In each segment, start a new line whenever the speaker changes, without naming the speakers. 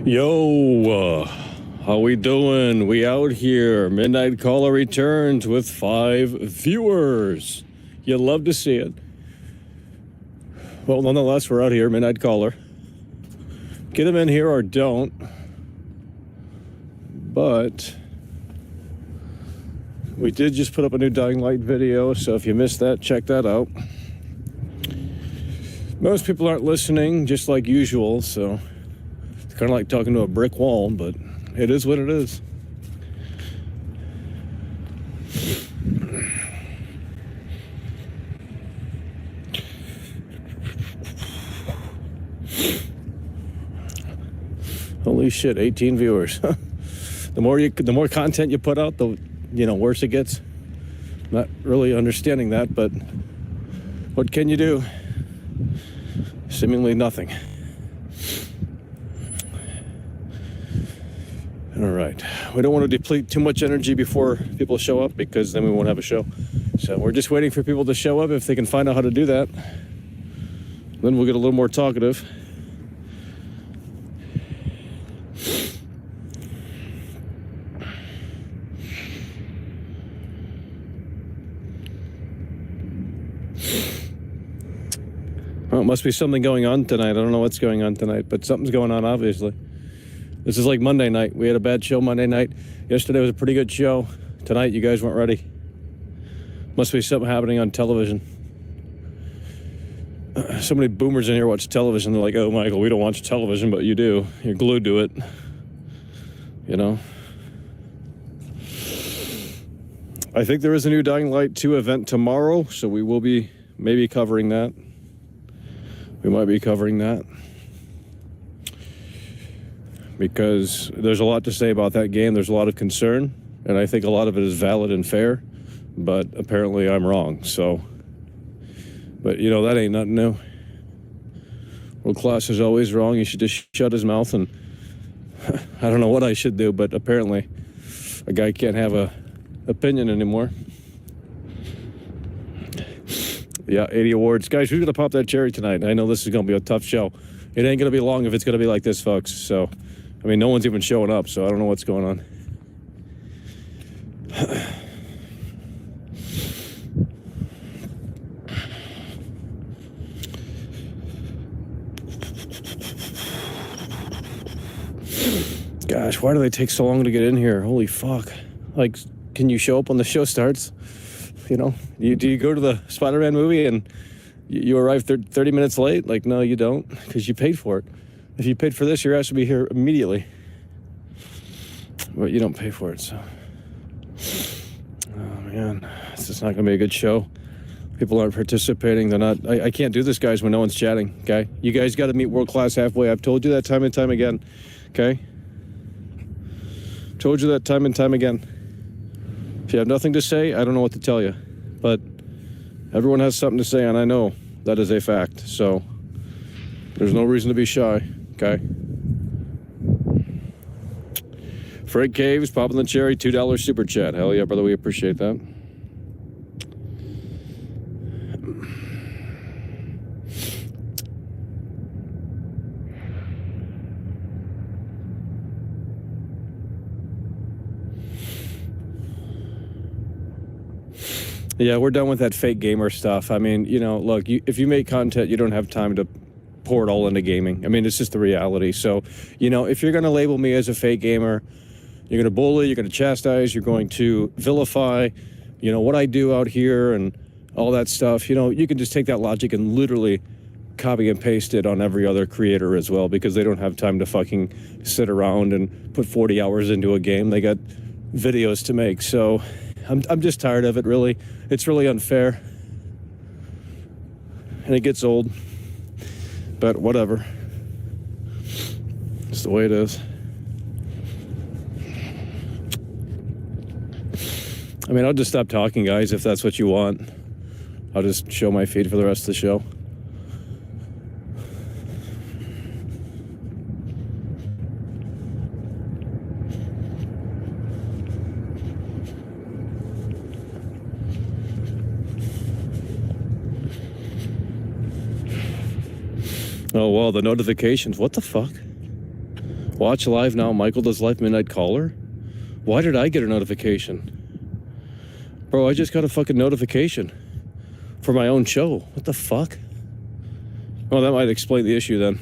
Yo, how we doing? We out here. Midnight Caller returns with 5 viewers. You love to see it. Well, nonetheless, we're out here. Midnight Caller. Get them in here or don't. But we did just put up a new Dying Light video, so if you missed that, check that out. Most people aren't listening, just like usual, so it's kind of like talking to a brick wall, but it is what it is. Holy shit, 18 viewers. The more content you put out, the worse it gets. Not really understanding that, but what can you do? Seemingly nothing. All right. We don't want to deplete too much energy before people show up, because then we won't have a show. So we're just waiting for people to show up. If they can find out how to do that, then we'll get a little more talkative. Well, it must be something going on tonight. I don't know what's going on tonight, but something's going on, obviously. This is like Monday night. We had a bad show Monday night. Yesterday was a pretty good show. Tonight, you guys weren't ready. Must be something happening on television. So many boomers in here watch television. They're like, oh, Michael, we don't watch television, but you do. You're glued to it. You know? I think there is a new Dying Light 2 event tomorrow, so we will be maybe covering that. We might be covering that, because there's a lot to say about that game. There's a lot of concern, and I think a lot of it is valid and fair, but apparently I'm wrong. So, but that ain't nothing new. World Class is always wrong. He should just shut his mouth, and I don't know what I should do, but apparently a guy can't have a opinion anymore. Yeah, 80 awards. Guys, who's going to pop that cherry tonight? I know this is going to be a tough show. It ain't going to be long if it's going to be like this, folks. So, I mean, no one's even showing up, so I don't know what's going on. Gosh, why do they take so long to get in here? Holy fuck. Like, can you show up when the show starts? Do you go to the Spider-Man movie and you arrive 30 minutes late? Like, no, you don't, because you paid for it. If you paid for this, you're asked to be here immediately. But you don't pay for it, so. Oh, man. It's just not going to be a good show. People aren't participating. They're not. I can't do this, guys, when no one's chatting, okay? You guys got to meet World Class halfway. I've told you that time and time again, okay? Told you that time and time again. If you have nothing to say, I don't know what to tell you. But everyone has something to say, and I know that is a fact. So there's no reason to be shy, okay? Fred Caves, popping the cherry, $2 super chat. Hell yeah, brother, we appreciate that. Yeah, we're done with that fake gamer stuff. I mean, look, if you make content, you don't have time to pour it all into gaming. I mean, it's just the reality. So, if you're going to label me as a fake gamer, you're going to bully, you're going to chastise, you're going to vilify, what I do out here and all that stuff. You can just take that logic and literally copy and paste it on every other creator as well, because they don't have time to fucking sit around and put 40 hours into a game. They got videos to make. So I'm just tired of it, really. It's really unfair. And it gets old. But whatever. It's the way it is. I mean, I'll just stop talking, guys, if that's what you want. I'll just show my feed for the rest of the show. Oh, well, the notifications. What the fuck? Watch live now. Michael does live midnight caller. Why did I get a notification? Bro, I just got a fucking notification for my own show. What the fuck? Well, that might explain the issue then.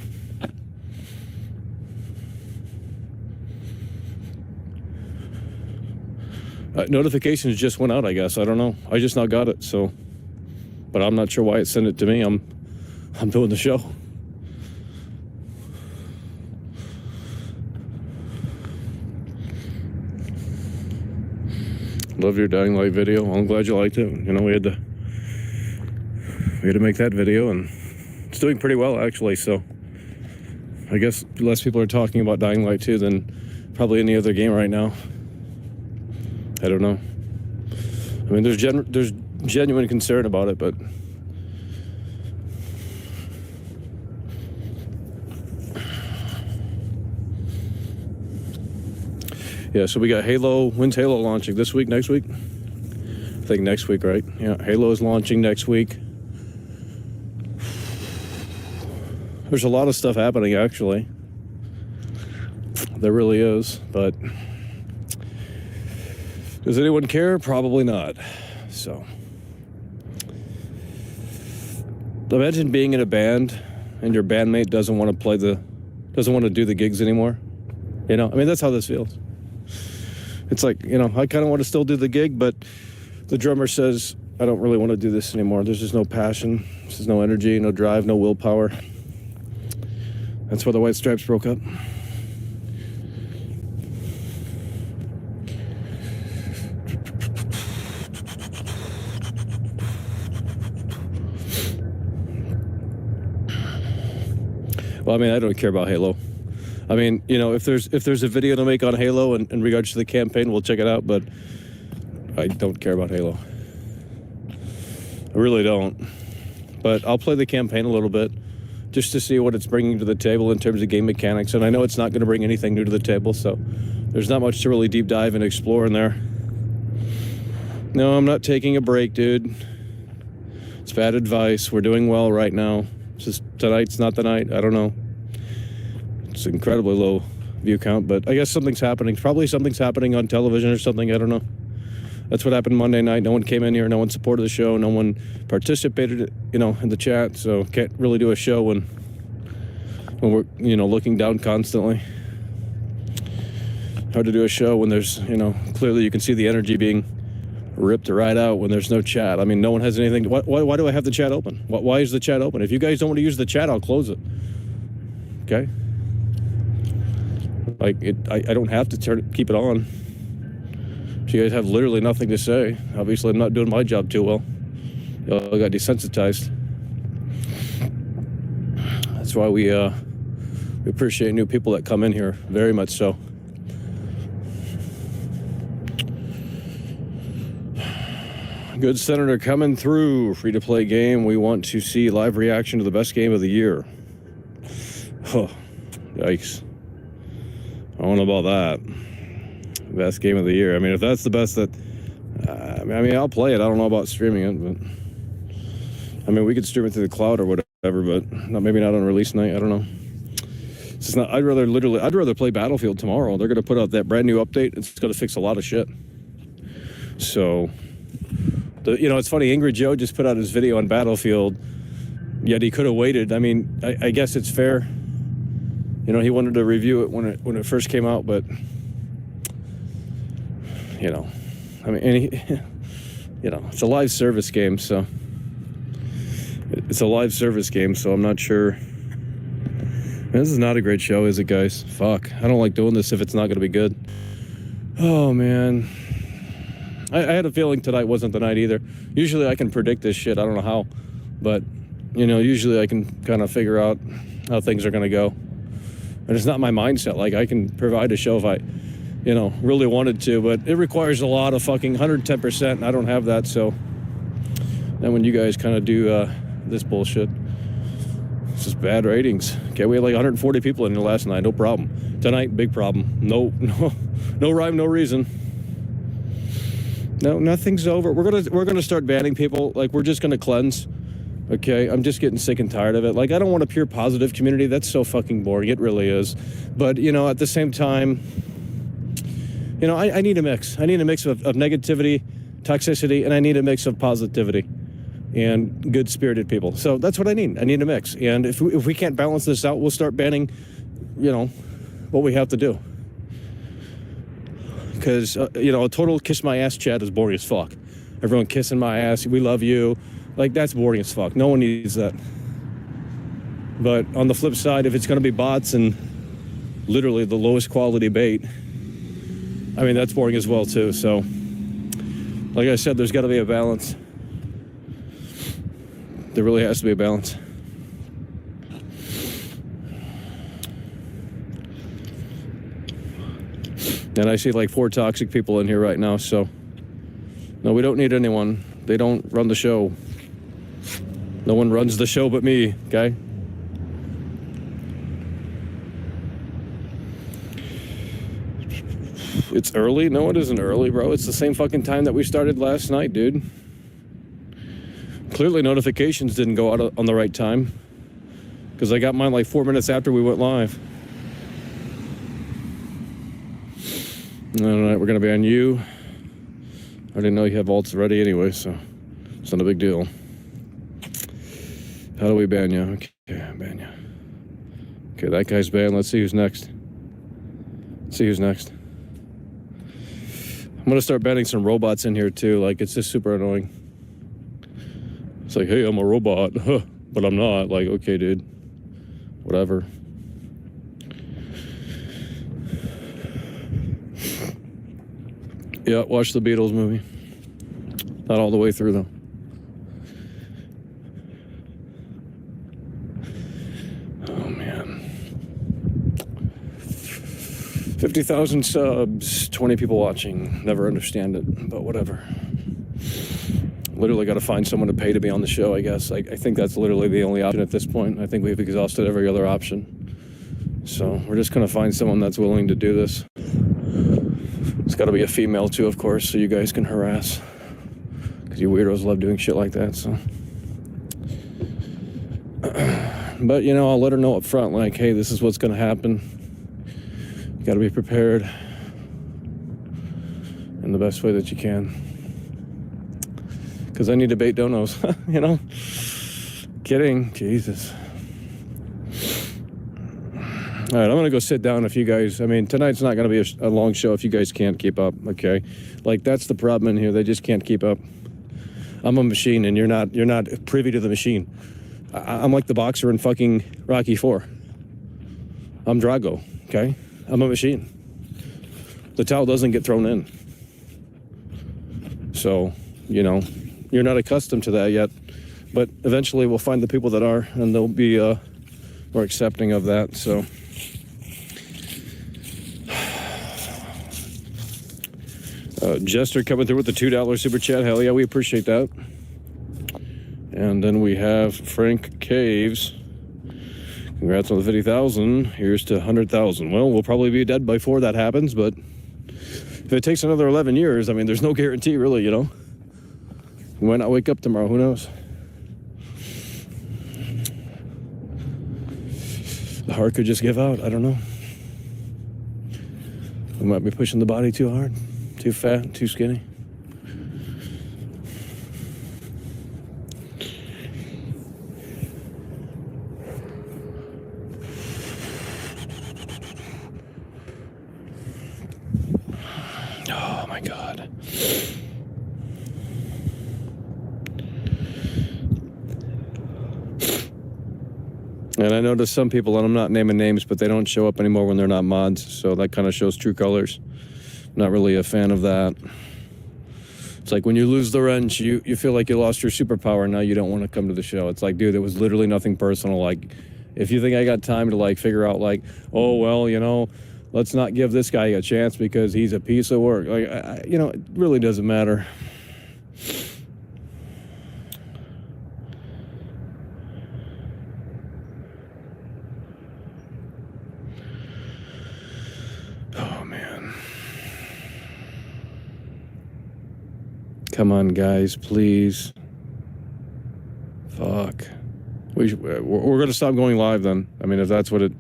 Notifications just went out, I guess. I don't know. I just now got it, so. But I'm not sure why it sent it to me. I'm doing the show. Love your Dying Light video. I'm glad you liked it. You know, we had to make that video, and it's doing pretty well actually. So I guess less people are talking about Dying Light 2 than probably any other game right now. I don't know. I mean, there's genuine concern about it, but yeah. So we got Halo. When's Halo launching? This week? Next week? I think next week, right? Yeah, Halo is launching next week. There's a lot of stuff happening, actually. There really is, but does anyone care? Probably not. So, imagine being in a band and your bandmate doesn't want to do the gigs anymore. You know, I mean, that's how this feels. It's like, you know, I kind of want to still do the gig, but the drummer says, I don't really want to do this anymore. There's just no passion. There's no energy, no drive, no willpower. That's why the White Stripes broke up. Well, I mean, I don't care about Halo. I mean, you know, if there's a video to make on Halo in regards to the campaign, we'll check it out, but I don't care about Halo. I really don't. But I'll play the campaign a little bit just to see what it's bringing to the table in terms of game mechanics, and I know it's not going to bring anything new to the table, so there's not much to really deep dive and explore in there. No, I'm not taking a break, dude. It's bad advice. We're doing well right now. It's just tonight's not the night. I don't know. It's incredibly low view count, but I guess something's happening. Probably something's happening on television or something. I don't know. That's what happened Monday night. No one came in here. No one supported the show. No one participated, you know, in the chat. So can't really do a show when we're, you know, looking down constantly. Hard to do a show when there's, you know, clearly you can see the energy being ripped right out when there's no chat. I mean, no one has anything. Why do I have the chat open? Why is the chat open? If you guys don't want to use the chat, I'll close it. Okay? Like, I don't have to keep it on. If you guys have literally nothing to say, obviously I'm not doing my job too well. I got desensitized. That's why we appreciate new people that come in here, very much so. Good Senator coming through. Free-to-play game. We want to see live reaction to the best game of the year. Oh, yikes. I don't know about that. Best game of the year. I mean, if that's the best that... I mean, I'll play it. I don't know about streaming it, but... I mean, we could stream it to the cloud or whatever, but maybe not on release night. I don't know. It's not... I'd rather play Battlefield tomorrow. They're going to put out that brand new update. It's going to fix a lot of shit. So... You know, it's funny, Ingrid Joe just put out his video on Battlefield, yet he could have waited. I mean, I guess it's fair. You know, he wanted to review it when it first came out, but, you know, I mean, you know, it's a live service game, so I'm not sure. Man, this is not a great show, is it, guys? Fuck, I don't like doing this if it's not going to be good. Oh, man. I had a feeling tonight wasn't the night either. Usually I can predict this shit. I don't know how. But, you know, usually I can kind of figure out how things are going to go. And it's not my mindset. Like, I can provide a show if I, you know, really wanted to. But it requires a lot of fucking 110%. And I don't have that. So then when you guys kind of do this bullshit, it's just bad ratings. Okay, we had like 140 people in here last night. No problem. Tonight, big problem. No rhyme, no reason. No, nothing's over. We're gonna start banning people. Like, we're just gonna cleanse. Okay, I'm just getting sick and tired of it. Like, I don't want a pure positive community. That's so fucking boring. It really is. But, you know, at the same time, you know, I need a mix. I need a mix of negativity, toxicity, and I need a mix of positivity and good-spirited people. So that's what I need. I need a mix. And if we can't balance this out, we'll start banning, you know, what we have to do. Because, you know, a total kiss my ass chat is boring as fuck. Everyone kissing my ass, we love you. Like, that's boring as fuck. No one needs that. But on the flip side, if it's going to be bots and literally the lowest quality bait, I mean, that's boring as well, too. So, like I said, there's got to be a balance. There really has to be a balance. And I see like 4 toxic people in here right now, so no, we don't need anyone. They don't run the show. No one runs the show but me, okay? It's early? No, it isn't early, bro. It's the same fucking time that we started last night, dude. Clearly notifications didn't go out on the right time, because I got mine like 4 minutes after we went live. All right, we're going to ban you. I didn't know you have alts ready anyway, so it's not a big deal. How do we ban you? Okay, ban you. Okay, that guy's banned. Let's see who's next. Let's see who's next. I'm going to start banning some robots in here, too. Like, it's just super annoying. It's like, hey, I'm a robot, but I'm not. Like, okay, dude. Whatever. Yeah, watch the Beatles movie. Not all the way through, though. Oh, man. 50,000 subs, 20 people watching. Never understand it, but whatever. Literally got to find someone to pay to be on the show, I guess. I think that's literally the only option at this point. I think we've exhausted every other option. So we're just going to find someone that's willing to do this. It's got to be a female, too, of course, so you guys can harass. Because you weirdos love doing shit like that, so. But, you know, I'll let her know up front, like, hey, this is what's going to happen. You got to be prepared in the best way that you can. Because I need to bait donos, you know? Kidding, Jesus. All right, I'm going to go sit down if you guys, I mean, tonight's not going to be a long show if you guys can't keep up, okay? Like, that's the problem in here. They just can't keep up. I'm a machine, and you're not privy to the machine. I'm like the boxer in fucking Rocky IV. I'm Drago, okay? I'm a machine. The towel doesn't get thrown in. So, you know, you're not accustomed to that yet. But eventually we'll find the people that are, and they'll be more accepting of that, so. Jester coming through with the $2 super chat. Hell yeah, we appreciate that. And then we have Frank Caves. Congrats on the 50,000. Here's to 100,000. Well, we'll probably be dead before that happens, but if it takes another 11 years, I mean, there's no guarantee, really, you know? We might not wake up tomorrow. Who knows? The heart could just give out. I don't know. We might be pushing the body too hard. Too fat, too skinny. Oh my God. And I noticed some people, and I'm not naming names, but they don't show up anymore when they're not mods, so that kind of shows true colors. Not really a fan of that. It's like when you lose the wrench, you feel like you lost your superpower, and now you don't want to come to the show. It's like, dude, it was literally nothing personal. Like, if you think I got time to, like, figure out, like, oh, well, you know, let's not give this guy a chance because he's a piece of work. Like, you know, it really doesn't matter. Oh, man. Come on, guys, please. Fuck. We're going to stop going live then. I mean, if that's what it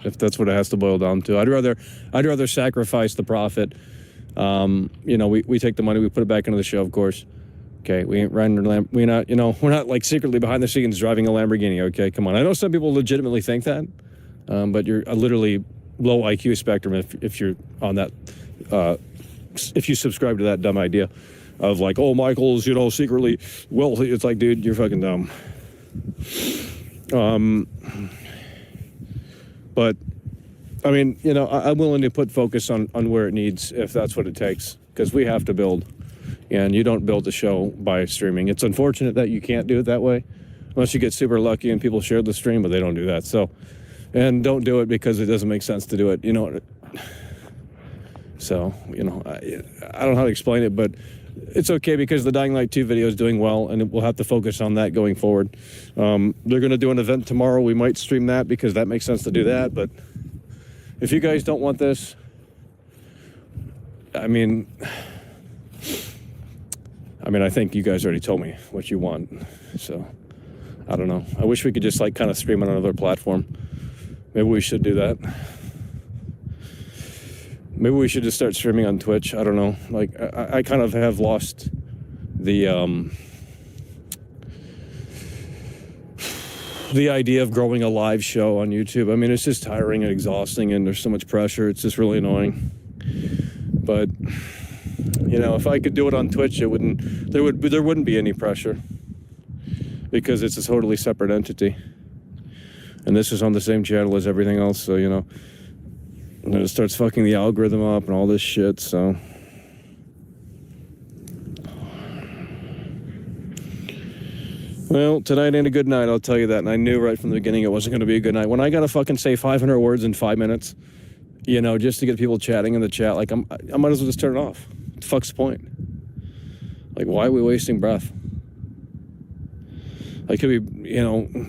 has to boil down to, I'd rather sacrifice the profit. We take the money, we put it back into the show, of course. Okay, we ain't riding. We're not like secretly behind the scenes driving a Lamborghini. Okay, come on. I know some people legitimately think that, but you're literally low IQ spectrum if you're on that. If you subscribe to that dumb idea of like, oh, Michael's secretly wealthy. It's like, dude, you're fucking dumb. But I mean, I'm willing to put focus on where it needs if that's what it takes, because we have to build. And you don't build a show by streaming. It's unfortunate that you can't do it that way, unless you get super lucky and people share the stream, but they don't do that. So, and don't do it because it doesn't make sense to do it. So, I don't know how to explain it, but it's okay because the Dying Light 2 video is doing well, and we'll have to focus on that going forward. They're going to do an event tomorrow. We might stream that because that makes sense to do that. But if you guys don't want this, I think you guys already told me what you want. So, I don't know. I wish we could just kind of stream on another platform. Maybe we should do that. Maybe we should just start streaming on Twitch. I don't know. Like, I kind of have lost the idea of growing a live show on YouTube. I mean, it's just tiring and exhausting, and there's so much pressure. It's just really annoying. But if I could do it on Twitch, there wouldn't be any pressure, because it's a totally separate entity, and this is on the same channel as everything else. So and then it starts fucking the algorithm up and all this shit. So well, tonight ain't a good night, I'll tell you that. And I knew right from the beginning it wasn't going to be a good night. When I gotta fucking say 500 words in 5 minutes, just to get people chatting in the chat, like I might as well just turn it off. What the fuck's the point? Like, why are we wasting breath? I could be,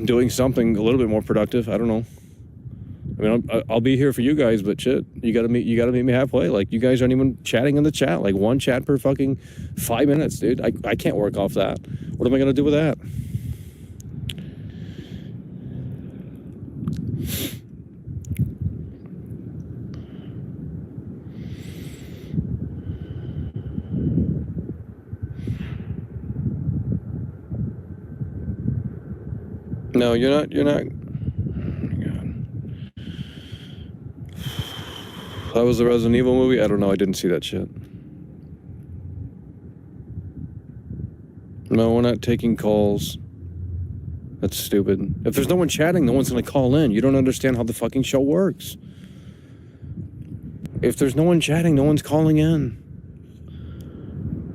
doing something a little bit more productive. I don't know. I mean, I'll be here for you guys, but shit, you gotta meet me halfway. Like, you guys aren't even chatting in the chat. Like, one chat per fucking 5 minutes, dude. I can't work off that. What am I gonna do with that? No, you're not. Oh my God. That was the Resident Evil movie? I don't know. I didn't see that shit. No, we're not taking calls. That's stupid. If there's no one chatting, no one's going to call in. You don't understand how the fucking show works. If there's no one chatting, no one's calling in.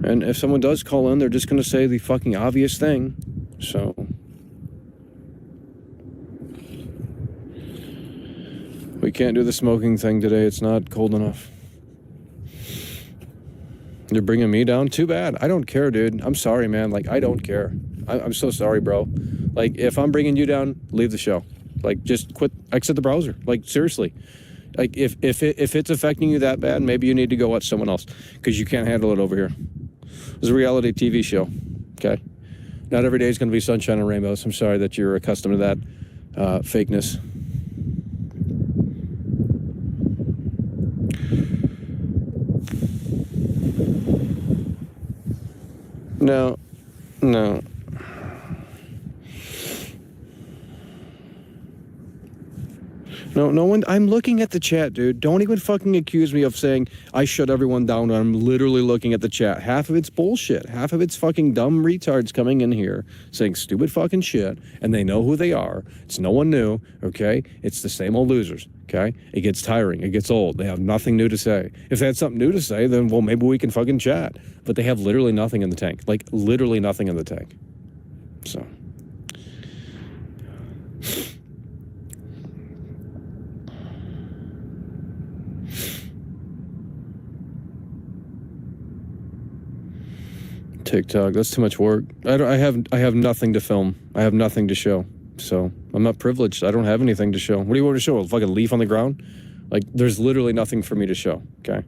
And if someone does call in, they're just going to say the fucking obvious thing. So... we can't do the smoking thing today. It's not cold enough. You're bringing me down? Too bad. I don't care, dude. I'm sorry, man. Like, I don't care. I'm so sorry, bro. Like, if I'm bringing you down, leave the show. Like, just quit. Exit the browser. Like, seriously. Like, if it's affecting you that bad, maybe you need to go watch someone else, because you can't handle it over here. It's a reality TV show, okay? Not every day is going to be sunshine and rainbows. I'm sorry that you're accustomed to that fakeness. No. No one. I'm looking at the chat, dude. Don't even fucking accuse me of saying I shut everyone down. I'm literally looking at the chat. Half of it's bullshit. Half of it's fucking dumb retards coming in here saying stupid fucking shit, and they know who they are. It's no one new, okay? It's the same old losers, okay? It gets tiring. It gets old. They have nothing new to say. If they had something new to say, then, well, maybe we can fucking chat. But they have literally nothing in the tank. Like, literally nothing in the tank. So... TikTok, that's too much work. I have nothing to film. I have nothing to show. So I'm not privileged. I don't have anything to show. What do you want to show? A fucking leaf on the ground? Like, there's literally nothing for me to show. Okay.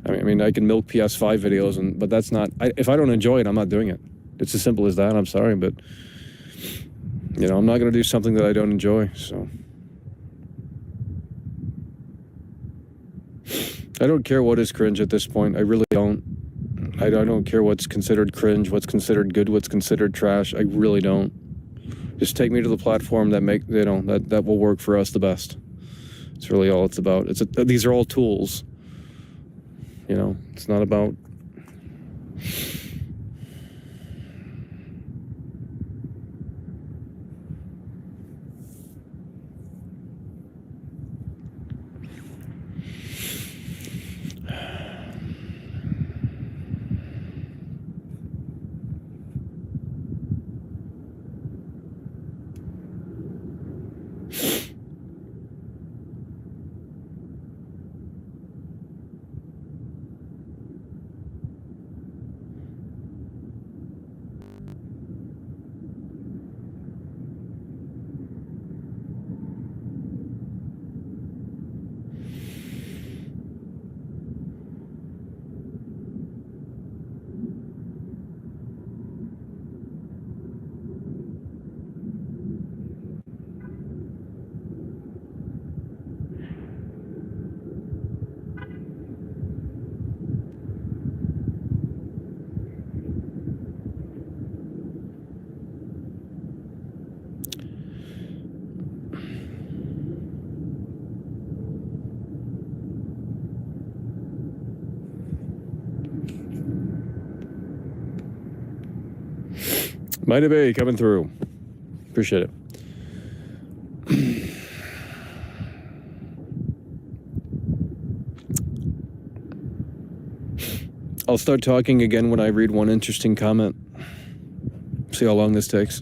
I mean, I can milk PS5 videos, but that's not. If I don't enjoy it, I'm not doing it. It's as simple as that. I'm sorry, but You know, I'm not going to do something that I don't enjoy, so. I don't care what is cringe at this point. I really don't. I don't care what's considered cringe, what's considered good, what's considered trash. I really don't. Just take me to the platform that that will work for us the best. It's really all it's about. These are all tools. You know, it's not about. Mighty Bay coming through. Appreciate it. I'll start talking again when I read one interesting comment. See how long this takes.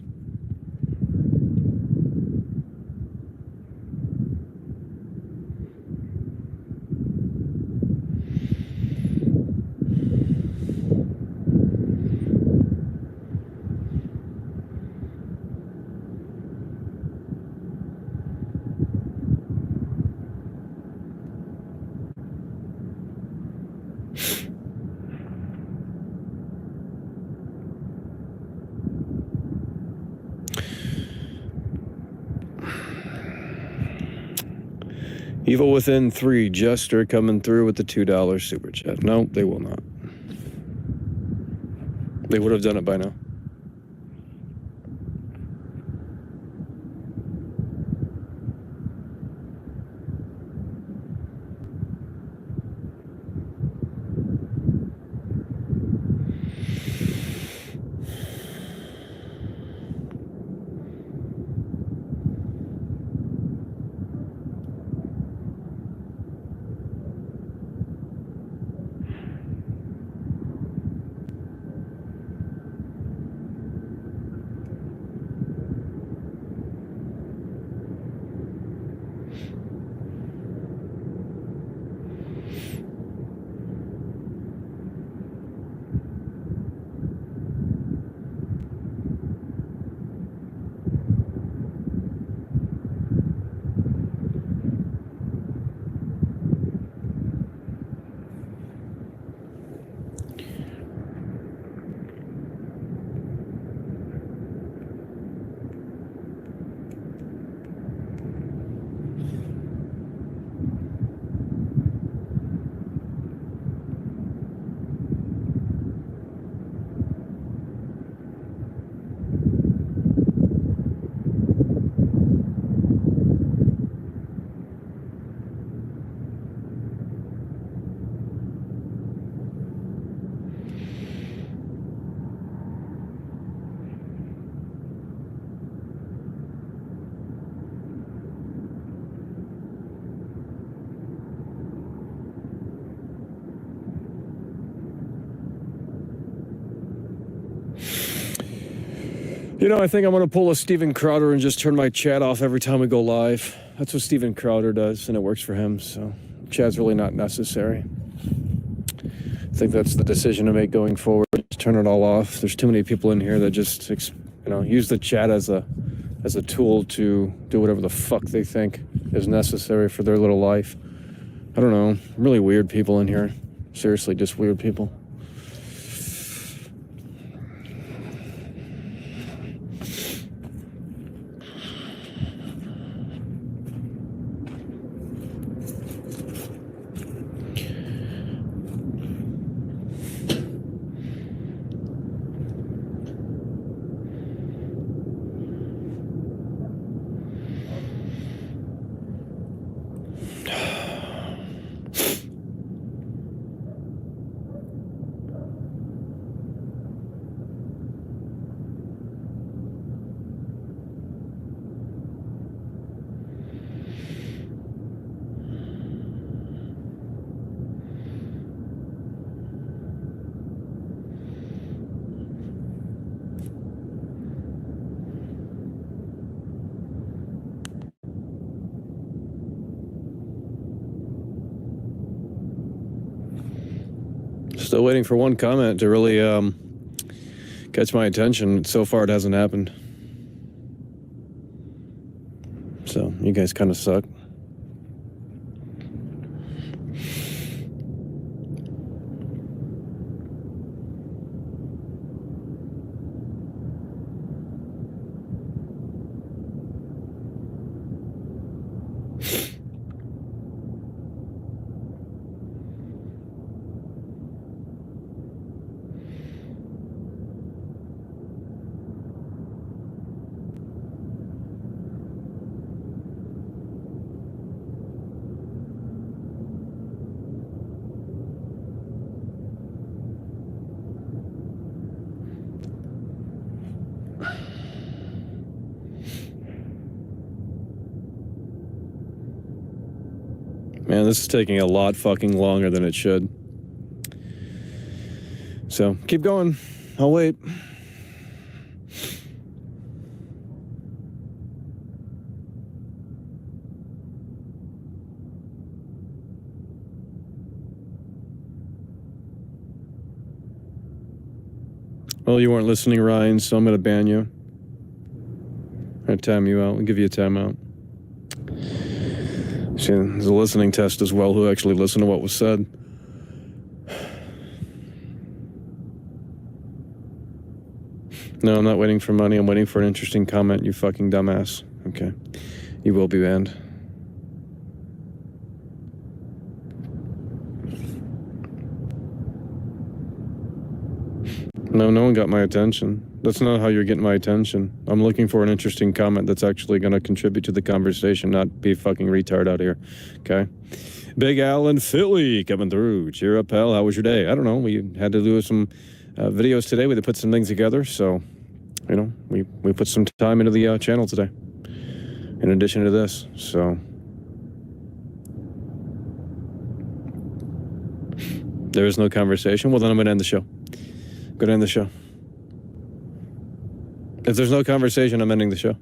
Evil Within 3, Jester coming through with the $2 super chat. No, they will not. They would have done it by now. You know, I think I'm going to pull a Steven Crowder and just turn my chat off every time we go live. That's what Steven Crowder does, and it works for him, so chat's really not necessary. I think that's the decision to make going forward. Just turn it all off. There's too many people in here that just, use the chat as a tool to do whatever the fuck they think is necessary for their little life. I don't know. Really weird people in here. Seriously, just weird people. Still waiting for one comment to really catch my attention. So far, it hasn't happened. So, you guys kind of suck. Man, this is taking a lot fucking longer than it should. So, keep going. I'll wait. Well, you weren't listening, Ryan, so I'm going to ban you. I'm going to time you out. I'll give you a timeout. See, there's a listening test as well, who actually listened to what was said. No, I'm not waiting for money. I'm waiting for an interesting comment, you fucking dumbass. Okay. You will be banned. No, no one got my attention. That's not how you're getting my attention. I'm looking for an interesting comment that's actually going to contribute to the conversation, not be fucking retard out here. Okay? Big Al in Philly coming through. Cheer up, pal. How was your day? I don't know. We had to do some videos today. We had to put some things together. So, you know, we put some time into the channel today. In addition to this. So, there is no conversation. Well, then I'm going to end the show. Going to end the show. If there's no conversation, I'm ending the show.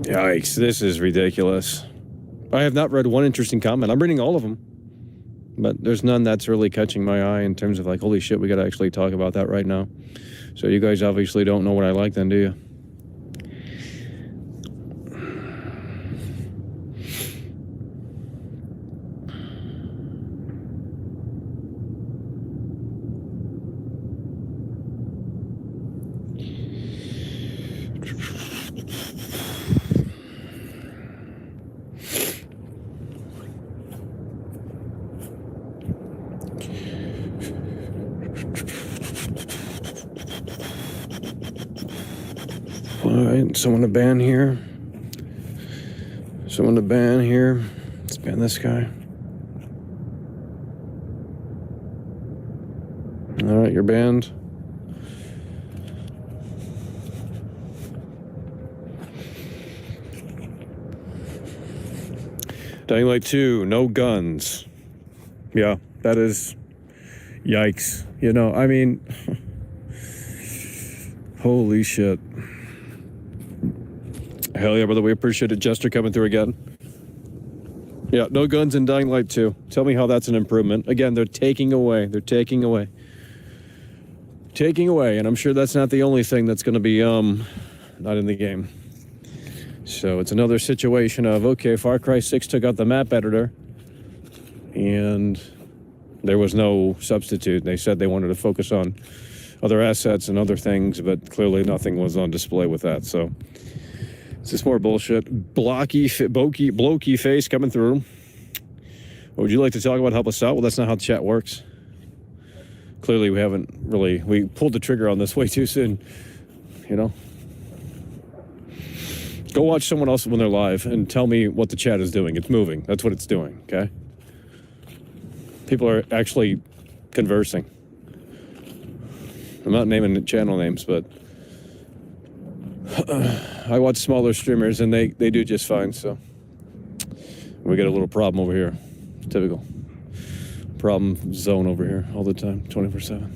Yikes, this is ridiculous. I have not read one interesting comment. I'm reading all of them. But there's none that's really catching my eye in terms of like, holy shit, we got to actually talk about that right now. So you guys obviously don't know what I like then, do you? All right, someone to ban here. Someone to ban here. Let's ban this guy. All right, you're banned. Dying Light 2, no guns. Yeah, that is... Yikes. You know, I mean... Holy shit. Hell yeah, brother, we appreciate it. Jester coming through again. Yeah, no guns in Dying Light 2. Tell me how that's an improvement. Again, they're taking away. They're taking away. Taking away, and I'm sure that's not the only thing that's going to be, not in the game. So it's another situation of, okay, Far Cry 6 took out the map editor, and there was no substitute. They said they wanted to focus on other assets and other things, but clearly nothing was on display with that, so... Is this more bullshit? Blokey face coming through. What would you like to talk about? Help us out? Well, that's not how the chat works. Clearly, we pulled the trigger on this way too soon. You know? Go watch someone else when they're live and tell me what the chat is doing. It's moving. That's what it's doing, okay? People are actually conversing. I'm not naming channel names, but I watch smaller streamers and they do just fine, so we got a little problem over here. Typical problem zone over here all the time, 24/7.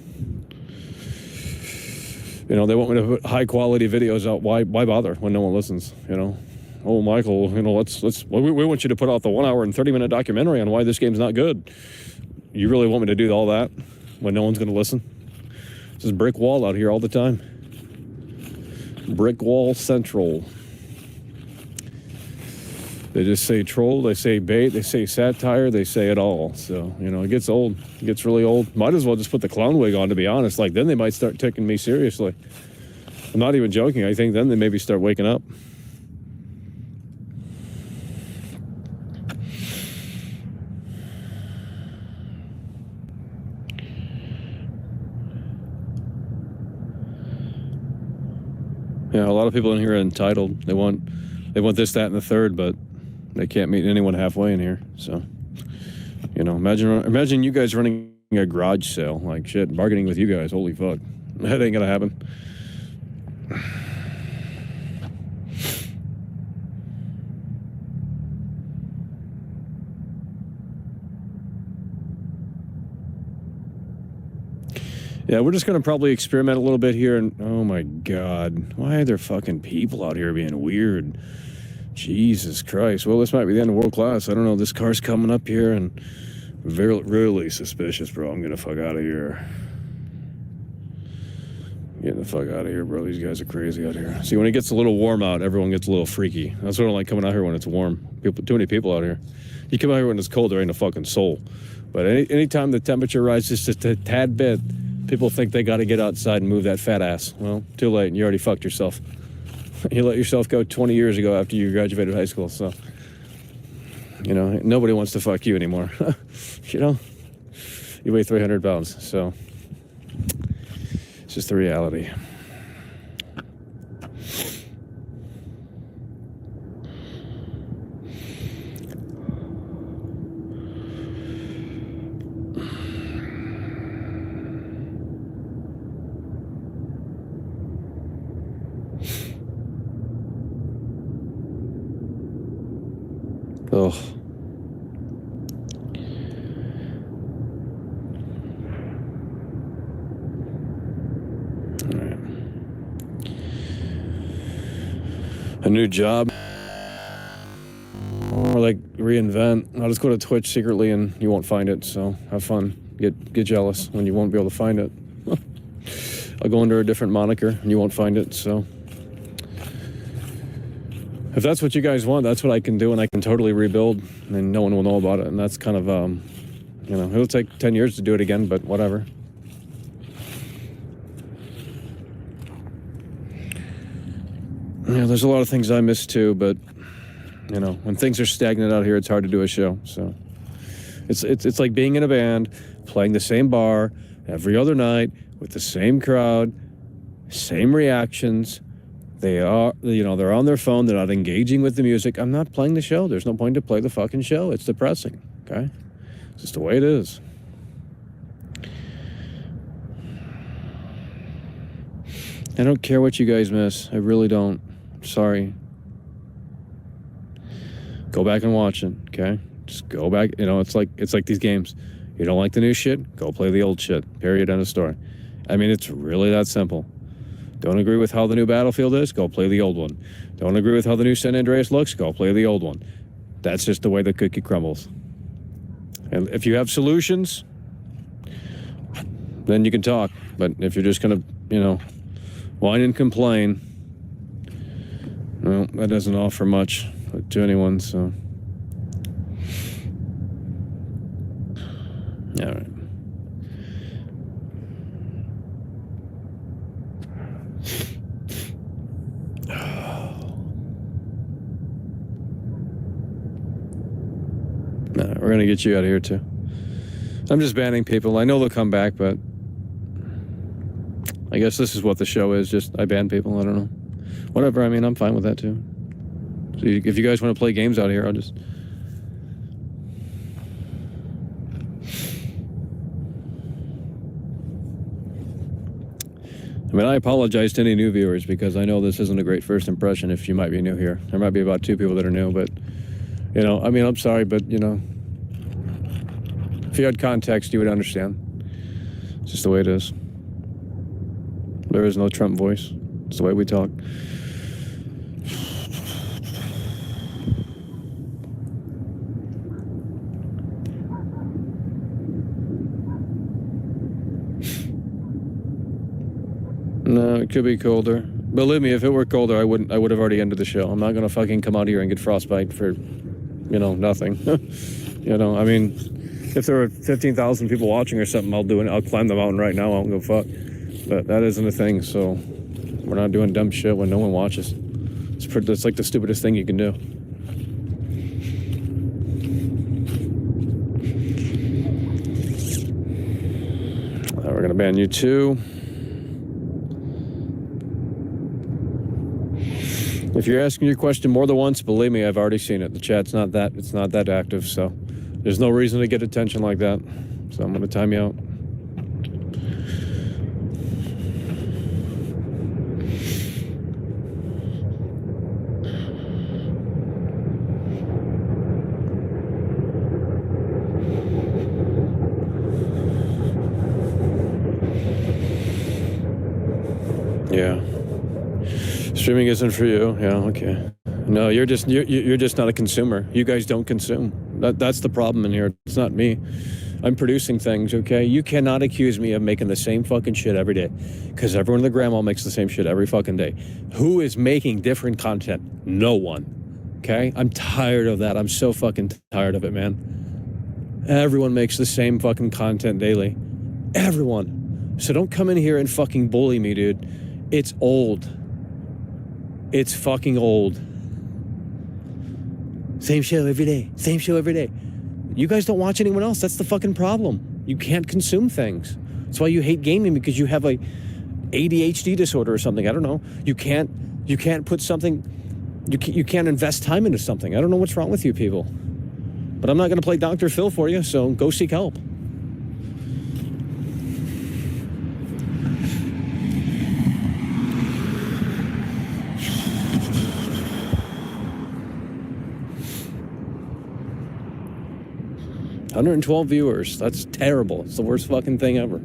You know, they want me to put high quality videos out. Why bother when no one listens? You know, oh Michael, you know, we want you to put out the 1 hour and 30-minute documentary on why this game's not good. You really want me to do all that when no one's going to listen? This is brick wall out here all the time. Brick wall central. They just say troll, they say bait, they say satire, they say it all. So, you know, it gets old. It gets really old. Might as well just put the clown wig on, to be honest. Like, then they might start taking me seriously. I'm not even joking. I think then they maybe start waking up. Yeah, a lot of people in here are entitled. They want this, that, and the third, but they can't meet anyone halfway in here. So, you know, imagine you guys running a garage sale. Like, shit, bargaining with you guys. Holy fuck. That ain't gonna happen. Yeah, we're just going to probably experiment a little bit here. And oh my God, why are there fucking people out here being weird? Jesus Christ. Well, this might be the end of world class. I don't know. This car's coming up here and really suspicious, bro. I'm getting the fuck out of here. Getting the fuck out of here, bro. These guys are crazy out here. See, when it gets a little warm out, everyone gets a little freaky. That's what I don't like coming out here when it's warm. Too many people out here. You come out here when it's cold, there ain't a fucking soul. But anytime the temperature rises just a tad bit, people think they got to get outside and move that fat ass. Well, too late, and you already fucked yourself. You let yourself go 20 years ago after you graduated high school, so, you know, nobody wants to fuck you anymore. You know? You weigh 300 pounds, so it's just the reality. Oh. All right. A new job. Or like reinvent. I'll just go to Twitch secretly and you won't find it, so have fun. Get jealous when you won't be able to find it. I'll go under a different moniker and you won't find it, so. If that's what you guys want, that's what I can do, and I can totally rebuild, and no one will know about it. And that's kind of, you know, it'll take 10 years to do it again, but whatever. Yeah, there's a lot of things I miss too, but, you know, when things are stagnant out here, it's hard to do a show. So it's like being in a band, playing the same bar every other night with the same crowd, same reactions. They are, you know, they're on their phone. They're not engaging with the music. I'm not playing the show. There's no point to play the fucking show. It's depressing, okay? It's just the way it is. I don't care what you guys miss. I really don't. Sorry. Go back and watch it, okay? Just go back. You know, it's like these games. You don't like the new shit? Go play the old shit. Period. End of story. I mean, it's really that simple. Don't agree with how the new Battlefield is? Go play the old one. Don't agree with how the new San Andreas looks? Go play the old one. That's just the way the cookie crumbles. And if you have solutions, then you can talk. But if you're just going to, you know, whine and complain, well, that doesn't offer much to anyone, so. All right. Nah, we're going to get you out of here, too. I'm just banning people. I know they'll come back, but I guess this is what the show is. Just I ban people. I don't know. Whatever. I mean, I'm fine with that, too. So if you guys want to play games out here, I'll just... I mean, I apologize to any new viewers because I know this isn't a great first impression if you might be new here. There might be about 2 people that are new, but, you know, I mean, I'm sorry, but, you know, if you had context, you would understand. It's just the way it is. There is no Trump voice. It's the way we talk. No, it could be colder. Believe me, if it were colder, I would have already ended the show. I'm not gonna fucking come out here and get frostbite for, you know, nothing. You know, I mean, if there were 15,000 people watching or something, I'll do it. I'll climb the mountain right now. I don't give a fuck. But that isn't a thing, so we're not doing dumb shit when no one watches. It's like the stupidest thing you can do. We're gonna ban you too. If you're asking your question more than once, believe me, I've already seen it. The chat's not that active, so there's no reason to get attention like that. So I'm gonna time you out. Yeah. Streaming isn't for you. Yeah, okay. No, you're just not a consumer. You guys don't consume. That's the problem in here. It's not me. I'm producing things, okay? You cannot accuse me of making the same fucking shit every day, because everyone in the grandma makes the same shit every fucking day. Who is making different content? No one. Okay? I'm tired of that. I'm so fucking tired of it, man. Everyone makes the same fucking content daily. Everyone. So don't come in here and fucking bully me, dude. It's old. It's fucking old. Same show every day. Same show every day. You guys don't watch anyone else. That's the fucking problem. You can't consume things. That's why you hate gaming, because you have a ADHD disorder or something. I don't know. You can't put something, you can't invest time into something. I don't know what's wrong with you people. But I'm not going to play Dr. Phil for you, so go seek help. $112 viewers. That's terrible. It's the worst fucking thing ever.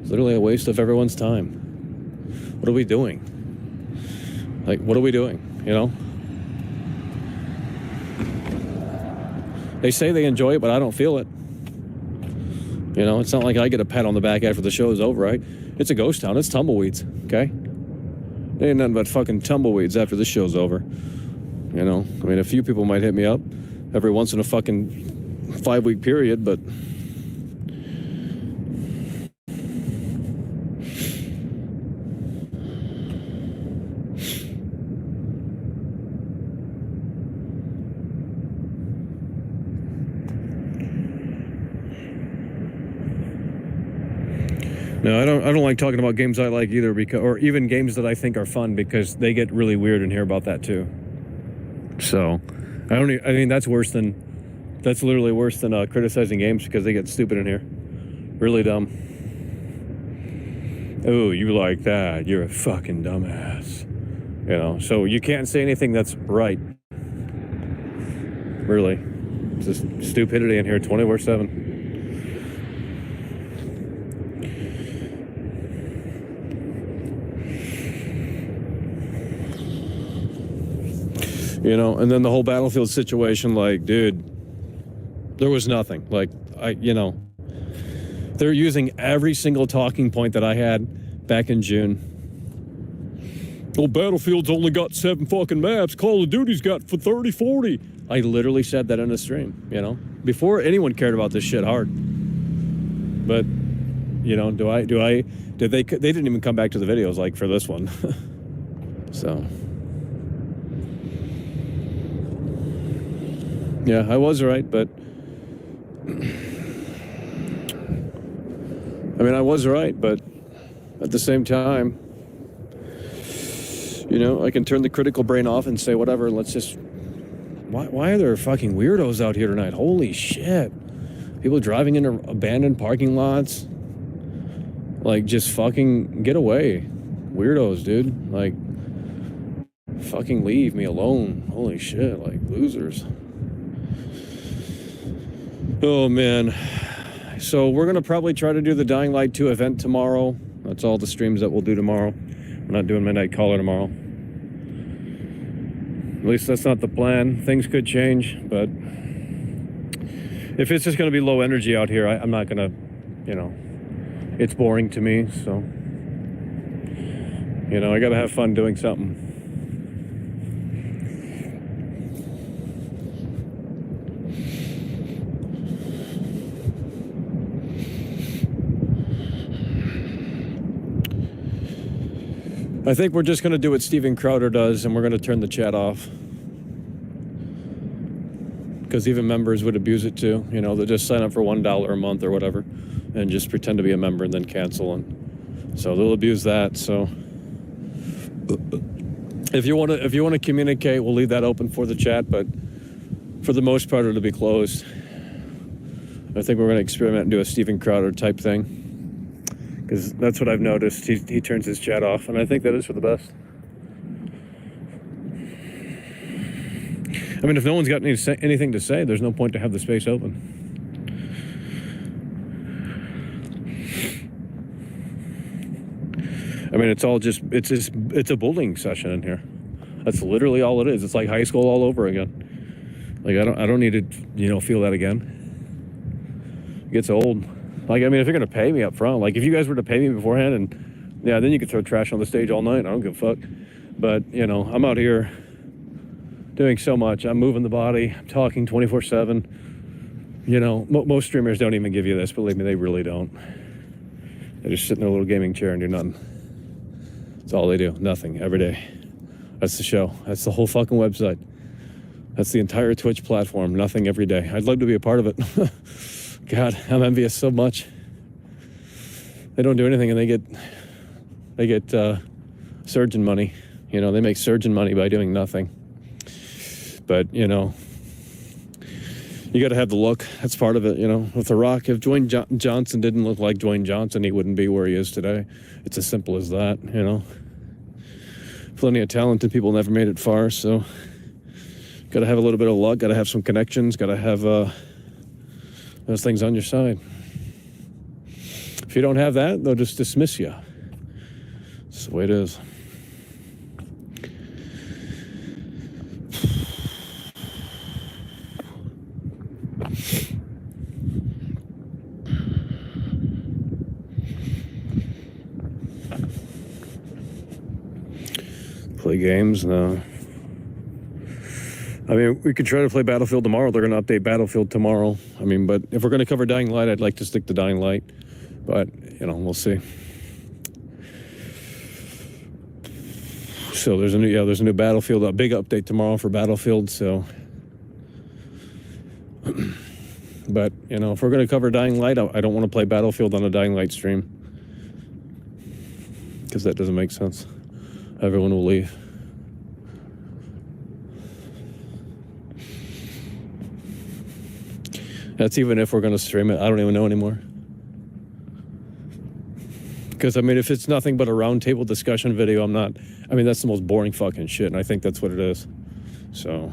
It's literally a waste of everyone's time. What are we doing? Like, what are we doing? You know? They say they enjoy it, but I don't feel it. You know, it's not like I get a pat on the back after the show is over, right? It's a ghost town. It's tumbleweeds, okay? There ain't nothing but fucking tumbleweeds after this show's over. You know? I mean, a few people might hit me up every once in a fucking 5-week period, but no, I don't like talking about games I like either, because, or even games that I think are fun, because they get really weird in here about that too. So I mean, that's literally worse than criticizing games, because they get stupid in here. Really dumb. Oh, you like that? You're a fucking dumbass. You know, so you can't say anything that's right. Really. It's just stupidity in here 24/7. You know, and then the whole Battlefield situation, like, dude, there was nothing. Like, they're using every single talking point that I had back in June. Well, Battlefield's only got 7 fucking maps. Call of Duty's got for 30, 40. I literally said that in a stream, you know, before anyone cared about this shit hard. But, you know, they didn't even come back to the videos like for this one. So. Yeah, I was right, but I mean, I was right, but at the same time, you know, I can turn the critical brain off and say whatever. Let's just. Why are there fucking weirdos out here tonight? Holy shit! People driving into abandoned parking lots. Like, just fucking get away, weirdos, dude. Like, fucking leave me alone. Holy shit! Like, losers. Oh man. So we're gonna probably try to do the Dying Light 2 event tomorrow. That's all the streams that we'll do tomorrow. We're not doing Midnight Caller tomorrow. At least that's not the plan. Things could change, but if it's just gonna be low energy out here, I'm not gonna, you know, it's boring to me, so, you know, I gotta have fun doing something. I think we're just going to do what Steven Crowder does, and we're going to turn the chat off. Because even members would abuse it too. You know, they'll just sign up for $1 a month or whatever, and just pretend to be a member and then cancel. And so they'll abuse that. So if you want to communicate, we'll leave that open for the chat. But for the most part, it'll be closed. I think we're going to experiment and do a Steven Crowder type thing. Because that's what I've noticed. He turns his chat off, and I think that is for the best. I mean, if no one's got anything to say, there's no point to have the space open. I mean, it's a bullying session in here. That's literally all it is. It's like high school all over again. Like, I don't need to, you know, feel that again. It gets old. Like, I mean, if you're going to pay me up front, like if you guys were to pay me beforehand, and yeah, then you could throw trash on the stage all night. I don't give a fuck. But, you know, I'm out here doing so much. I'm moving the body. I'm talking 24/7. You know, most streamers don't even give you this. Believe me, they really don't. They just sit in their little gaming chair and do nothing. That's all they do. Nothing. Every day. That's the show. That's the whole fucking website. That's the entire Twitch platform. Nothing every day. I'd love to be a part of it. God, I'm envious so much. They don't do anything, and they get surgeon money. You know, they make surgeon money by doing nothing. But, you know, you got to have the look. That's part of it, you know. With The Rock, if Dwayne Johnson didn't look like Dwayne Johnson, he wouldn't be where he is today. It's as simple as that, you know. Plenty of talented people never made it far, so got to have a little bit of luck, got to have some connections, got to have those things on your side. If you don't have that, they'll just dismiss you. That's the way it is. Play games? No. I mean, we could try to play Battlefield tomorrow. They're going to update Battlefield tomorrow. I mean, but if we're going to cover Dying Light, I'd like to stick to Dying Light. But, you know, we'll see. So there's a new Battlefield, a big update tomorrow for Battlefield, so. But, you know, if we're going to cover Dying Light, I don't want to play Battlefield on a Dying Light stream. Because that doesn't make sense. Everyone will leave. That's even if we're going to stream it. I don't even know anymore. Because, I mean, if it's nothing but a roundtable discussion video, I mean, that's the most boring fucking shit, and I think that's what it is. So.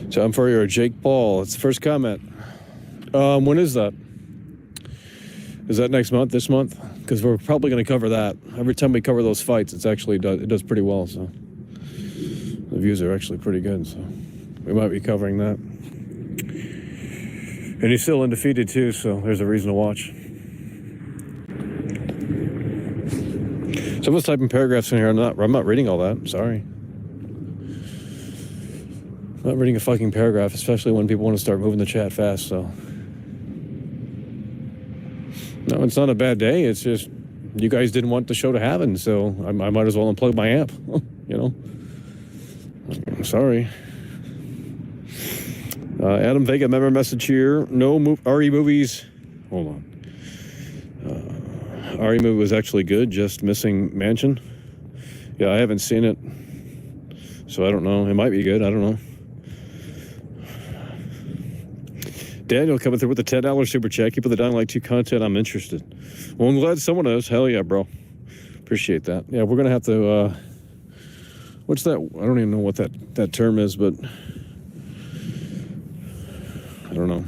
So I'm for your Jake Paul. It's the first comment. When is that? Is that next month, this month? Because we're probably going to cover that. Every time we cover those fights, it does pretty well. So the views are actually pretty good. So we might be covering that. And he's still undefeated too, so there's a reason to watch. Someone's typing paragraphs in here. I'm not reading all that. I'm sorry. I'm not reading a fucking paragraph, especially when people want to start moving the chat fast. So no, it's not a bad day. It's just you guys didn't want the show to happen, so I might as well unplug my amp. You know. I'm sorry. Adam Vega, member message here. No RE movies. Hold on. RE movie was actually good, just missing Mansion. Yeah, I haven't seen it, so I don't know. It might be good. I don't know. Daniel coming through with the $10 super chat. Keep with the Dying Light 2 content. I'm interested. Well, I'm glad someone is. Hell yeah, bro. Appreciate that. Yeah, we're going to have to... what's that? I don't even know what that term is, but... I don't know.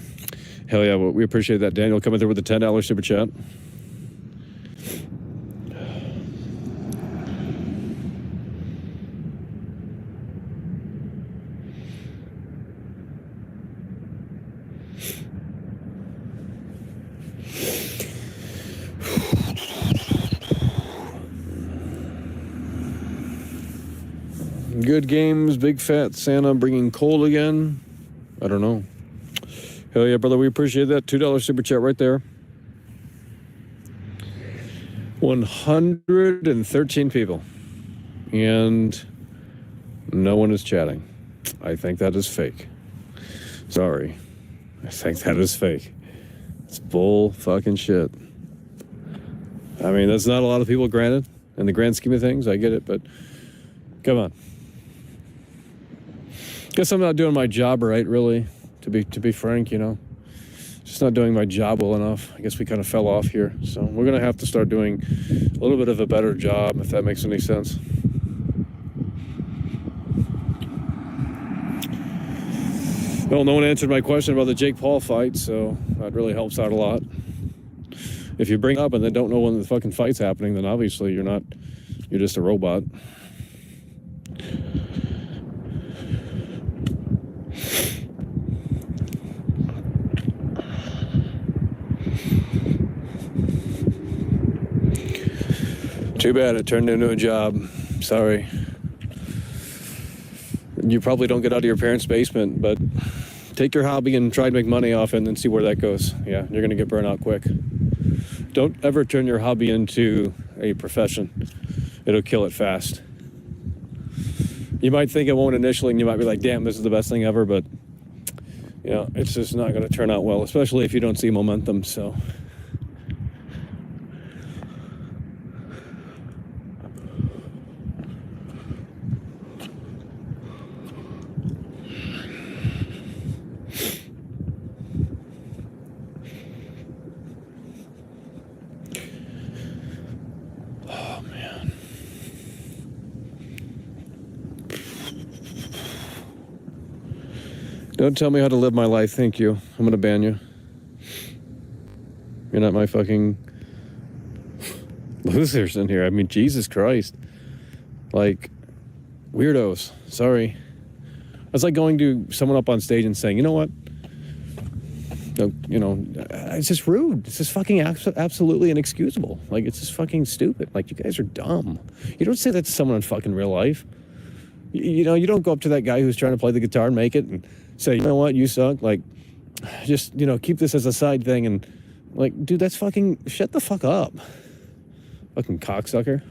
Hell yeah, well, we appreciate that. Daniel coming through with the $10 super chat. Good games, Big Fat Santa bringing cold again. I don't know. Hell yeah, brother, we appreciate that. $2 super chat right there. 113 people. And no one is chatting. I think that is fake. Sorry. I think that is fake. It's bull fucking shit. I mean, that's not a lot of people, granted. In the grand scheme of things, I get it, but come on. Guess I'm not doing my job right, really, to be frank, you know. Just not doing my job well enough. I guess we kind of fell off here. So we're going to have to start doing a little bit of a better job, if that makes any sense. Well, no one answered my question about the Jake Paul fight, so that really helps out a lot. If you bring it up and then don't know when the fucking fight's happening, then obviously you're just a robot. Too bad it turned into a job. Sorry. You probably don't get out of your parents' basement, but take your hobby and try to make money off it and then see where that goes. Yeah, you're going to get burned out quick. Don't ever turn your hobby into a profession. It'll kill it fast. You might think it won't initially, and you might be like, damn, this is the best thing ever, but you know, it's just not going to turn out well, especially if you don't see momentum, so... Don't tell me how to live my life, thank you. I'm gonna ban you. You're not my fucking losers in here. I mean, Jesus Christ. Like, weirdos. Sorry. That's like going to someone up on stage and saying, you know what? You know, it's just rude. It's just fucking absolutely inexcusable. Like, it's just fucking stupid. Like, you guys are dumb. You don't say that to someone in fucking real life. You know, you don't go up to that guy who's trying to play the guitar and make it and say, you know what, you suck. Like, just, you know, keep this as a side thing. And, like, dude, that's fucking, shut the fuck up. Fucking cocksucker.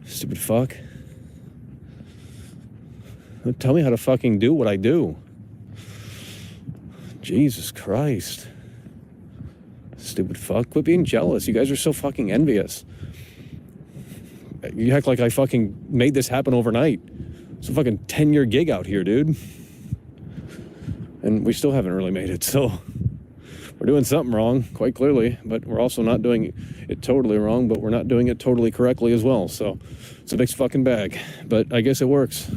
Stupid fuck. Don't tell me how to fucking do what I do. Jesus Christ. Stupid fuck. Quit being jealous. You guys are so fucking envious. You act like I fucking made this happen overnight. It's a fucking 10-year gig out here, dude. And we still haven't really made it, so we're doing something wrong, quite clearly, but we're also not doing it totally wrong, but we're not doing it totally correctly as well, so it's a mixed fucking bag. But I guess it works.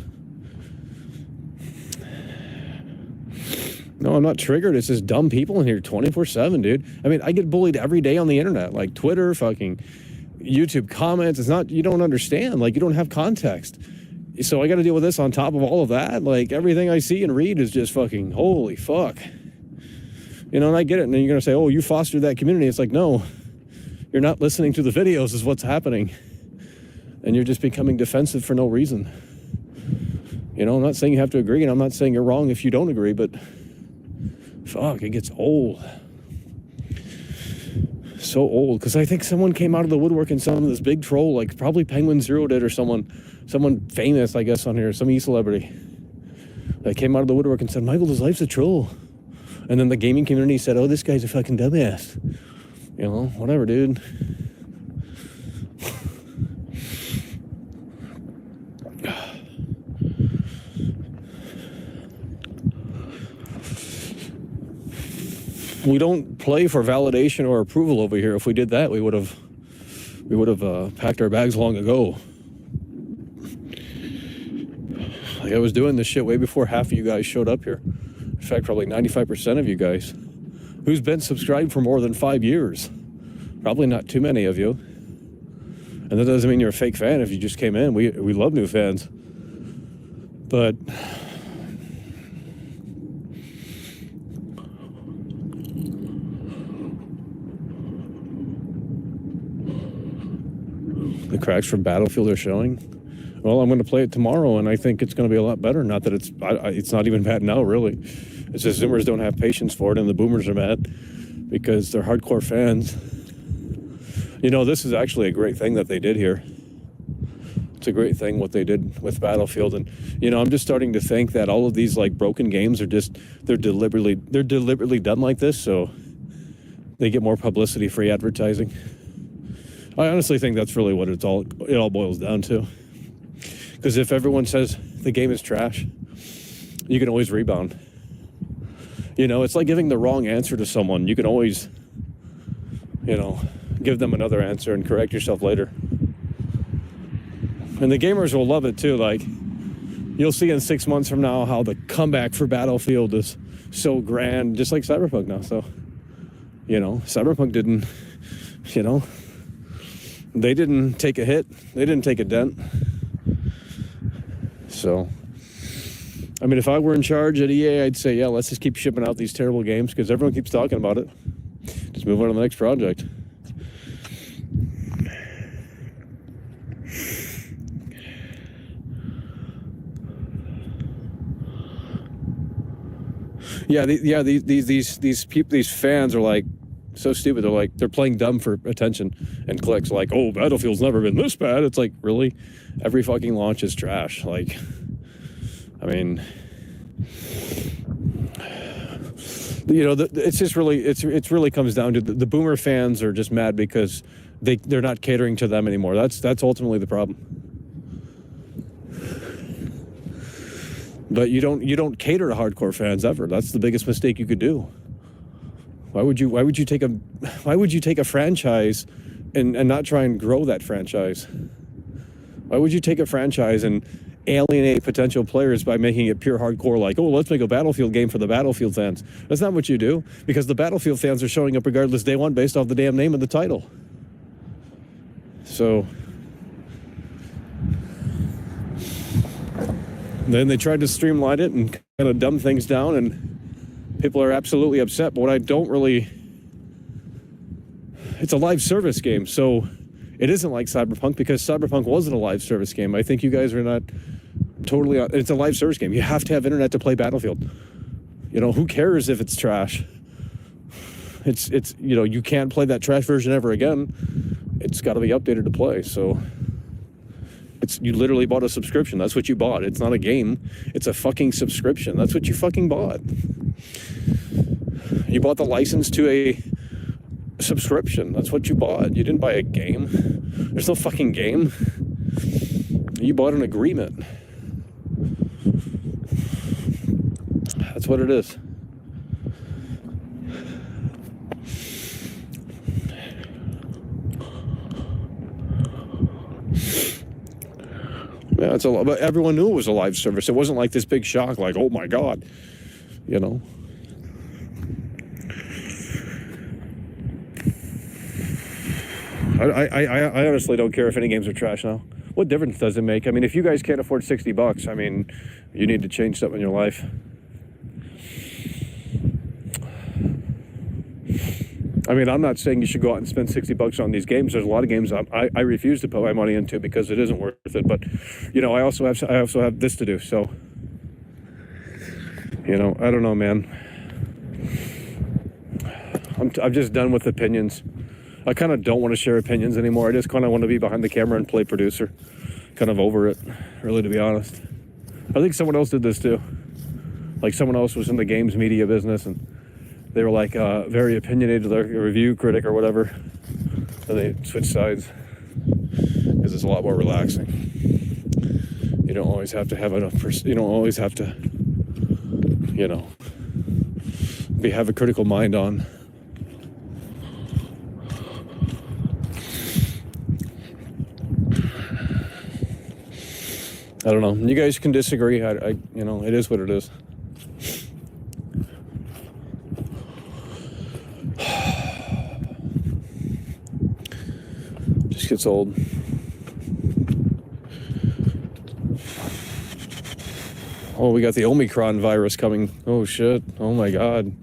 No, I'm not triggered. It's just dumb people in here 24/7, dude. I mean, I get bullied every day on the internet, like Twitter, fucking YouTube comments. It's not, you don't understand. Like, you don't have context. So I got to deal with this on top of all of that. Like, everything I see and read is just fucking, holy fuck. You know, and I get it. And then you're going to say, oh, you fostered that community. It's like, no, you're not listening to the videos is what's happening. And you're just becoming defensive for no reason. You know, I'm not saying you have to agree, and I'm not saying you're wrong if you don't agree, but fuck, it gets old. So old. Because I think someone came out of the woodwork and some of this big troll, like probably Penguin Zero did, or someone famous, I guess, on here, some e-celebrity, that came out of the woodwork and said, Michael, his life's a troll. And then the gaming community said, oh, this guy's a fucking dumbass. You know, whatever, dude. We don't play for validation or approval over here. If we did that, we would have packed our bags long ago. Like, I was doing this shit way before half of you guys showed up here. In fact, probably 95% of you guys. Who's been subscribed for more than 5 years? Probably not too many of you. And that doesn't mean you're a fake fan if you just came in. We love new fans. But the cracks from Battlefield are showing. Well, I'm going to play it tomorrow, and I think it's going to be a lot better. Not that it's not even bad now, really. It's just Zoomers don't have patience for it, and the Boomers are mad because they're hardcore fans. You know, this is actually a great thing that they did here. It's a great thing what they did with Battlefield, and you know, I'm just starting to think that all of these like broken games are just they're deliberately done like this, so they get more publicity, free advertising. I honestly think that's really what it all boils down to. Because if everyone says the game is trash, you can always rebound. You know, it's like giving the wrong answer to someone. You can always, you know, give them another answer and correct yourself later. And the gamers will love it too. Like, you'll see in 6 months from now how the comeback for Battlefield is so grand, just like Cyberpunk now. So, you know, Cyberpunk didn't, you know, they didn't take a hit. They didn't take a dent. So, I mean, if I were in charge at EA, I'd say, yeah, let's just keep shipping out these terrible games because everyone keeps talking about it. Just move on to the next project. These fans are like so stupid. They're like, they're playing dumb for attention and clicks. Like, oh, Battlefield's never been this bad. It's like, really? Every fucking launch is trash. Like, I mean, you know, it's just really, it's really comes down to the Boomer fans are just mad because they're not catering to them anymore. That's ultimately the problem. But you don't cater to hardcore fans ever. That's the biggest mistake you could do. Why would you take a franchise and not try and grow that franchise? Why would you take a franchise and alienate potential players by making it pure hardcore, like, oh, let's make a Battlefield game for the Battlefield fans? That's not what you do, because the Battlefield fans are showing up regardless day one based off the damn name of the title. So then they tried to streamline it and kind of dumb things down, and people are absolutely upset. But what I don't really... It's a live service game, so it isn't like Cyberpunk, because Cyberpunk wasn't a live service game. I think you guys are not totally... It's a live service game. You have to have internet to play Battlefield. You know, who cares if it's trash? It's you know, you can't play that trash version ever again. It's got to be updated to play, so... You literally bought a subscription. That's what you bought. It's not a game. It's a fucking subscription. That's what you fucking bought. You bought the license to a subscription. That's what you bought. You didn't buy a game. There's no fucking game. You bought an agreement. That's what it is. Yeah, it's but everyone knew it was a live service. It wasn't like this big shock, like, oh my God, you know. I honestly don't care if any games are trash now. What difference does it make? I mean, if you guys can't afford $60, I mean, you need to change something in your life. I mean, I'm not saying you should go out and spend $60 on these games. There's a lot of games I refuse to put my money into because it isn't worth it. But, you know, I also have this to do. So, you know, I don't know, man. I'm just done with opinions. I kind of don't want to share opinions anymore. I just kind of want to be behind the camera and play producer. Kind of over it, really, to be honest. I think someone else did this too. Like someone else was in the games media business and they were like very opinionated, like a review critic or whatever. And they switched sides because it's a lot more relaxing. You don't always have to have you don't always have to, you know, have a critical mind on. I don't know. You guys can disagree. I you know, it is what it is. Just gets old. Oh, we got the Omicron virus coming. Oh shit. Oh my God.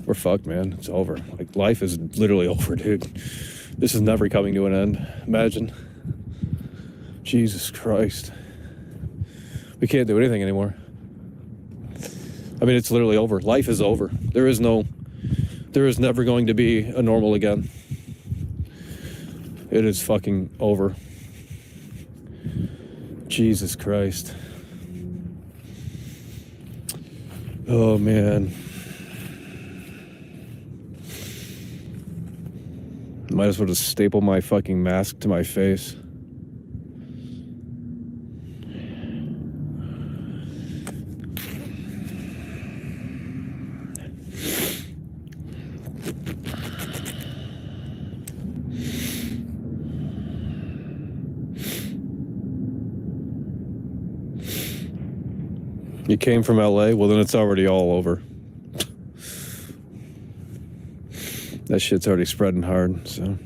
We're fucked, man. It's over. Like, life is literally over, dude. This is never coming to an end. Imagine. Jesus Christ. We can't do anything anymore. I mean, it's literally over. Life is over. There is never going to be a normal again. It is fucking over. Jesus Christ. Oh, man. Might as well just staple my fucking mask to my face. You came from LA? Well, then it's already all over. That shit's already spreading hard, so.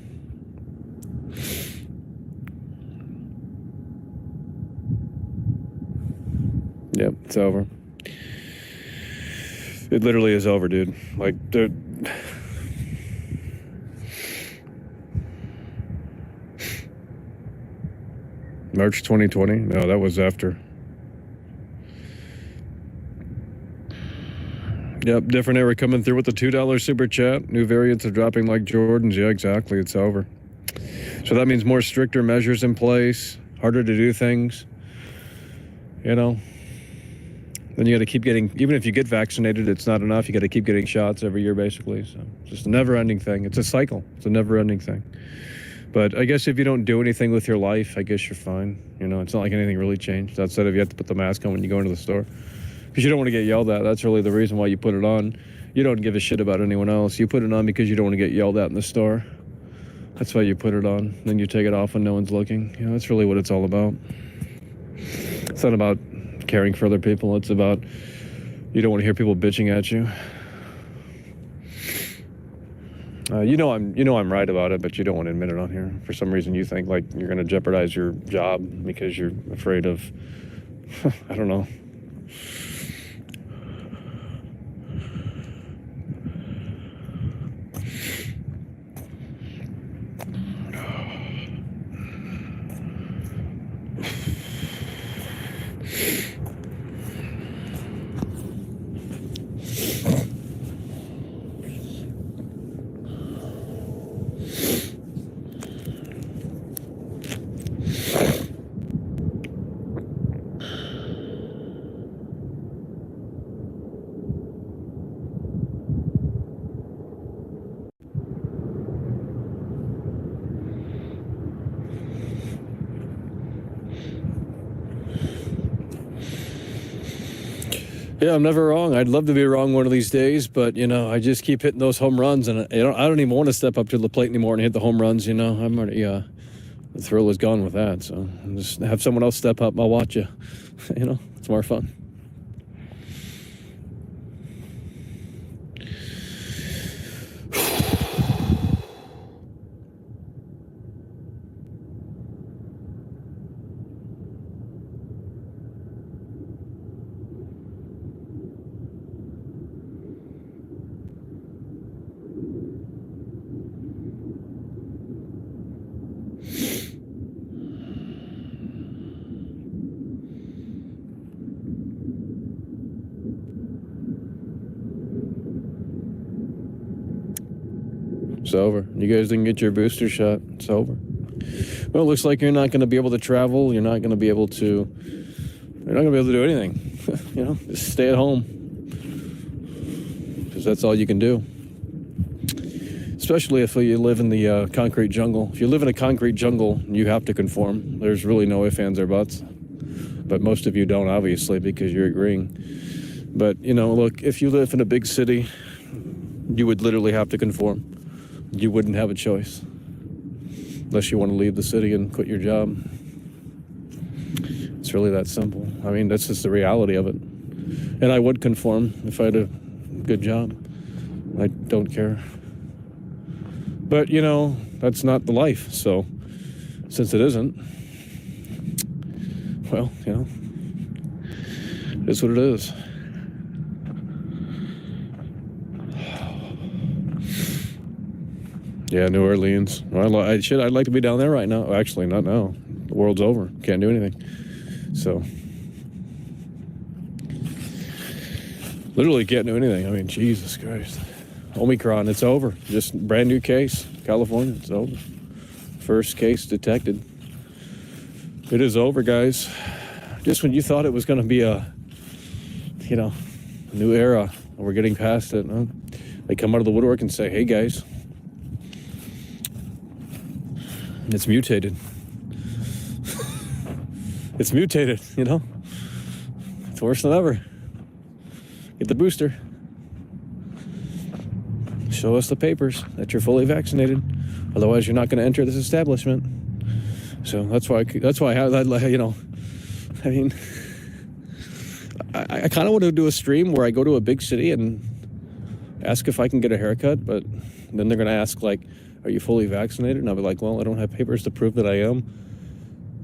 Yep, it's over. It literally is over, dude. Like, March 2020? No, that was after. Yep, different era coming through with the $2 super chat. New variants are dropping like Jordans. Yeah, exactly. It's over. So that means more stricter measures in place, harder to do things. You know? Then you got to keep getting, even if you get vaccinated, it's not enough. You got to keep getting shots every year, basically. So it's just a never-ending thing. It's a cycle. It's a never-ending thing. But I guess if you don't do anything with your life, I guess you're fine. You know, it's not like anything really changed. Outside of you have to put the mask on when you go into the store. Because you don't want to get yelled at. That's really the reason why you put it on. You don't give a shit about anyone else. You put it on because you don't want to get yelled at in the store. That's why you put it on. Then you take it off when no one's looking. You know, that's really what it's all about. It's not about caring for other people. It's about you don't want to hear people bitching at you. You know I'm right about it, but you don't want to admit it on here. For some reason, you think like you're going to jeopardize your job because you're afraid of, I don't know. Yeah, I'm never wrong. I'd love to be wrong one of these days, but, you know, I just keep hitting those home runs, and I don't even want to step up to the plate anymore and hit the home runs, you know. I'm already, the thrill is gone with that, so just have someone else step up, I'll watch you. You know, it's more fun. It's over. You guys didn't get your booster shot. It's over. Well, it looks like you're not going to be able to travel. You're not going to be able to do anything. Just stay at home. Because that's all you can do. Especially if you live in the concrete jungle. If you live in a concrete jungle, you have to conform. There's really no ifs, ands, or buts. But most of you don't, obviously, because you're agreeing. But, look, if you live in a big city, you would literally have to conform. You wouldn't have a choice. Unless you want to leave the city and quit your job. It's really that simple. I mean, that's just the reality of it. And I would conform if I had a good job. I don't care. But, that's not the life. So, since it isn't, well, it's what it is. Yeah, New Orleans. Well, I'd like to be down there right now. Actually, not now. The world's over. Can't do anything. So, literally can't do anything. I mean, Jesus Christ. Omicron, it's over. Just brand new case. California, it's over. First case detected. It is over, guys. Just when you thought it was going to be a new era, we're getting past it. Huh? They come out of the woodwork and say, hey, guys, it's mutated. It's mutated, It's worse than ever. Get the booster. Show us the papers that you're fully vaccinated. Otherwise, you're not going to enter this establishment. So that's why I have that, I mean, I kind of want to do a stream where I go to a big city and ask if I can get a haircut, but then they're going to ask, like, are you fully vaccinated? And I'll be like, well, I don't have papers to prove that I am.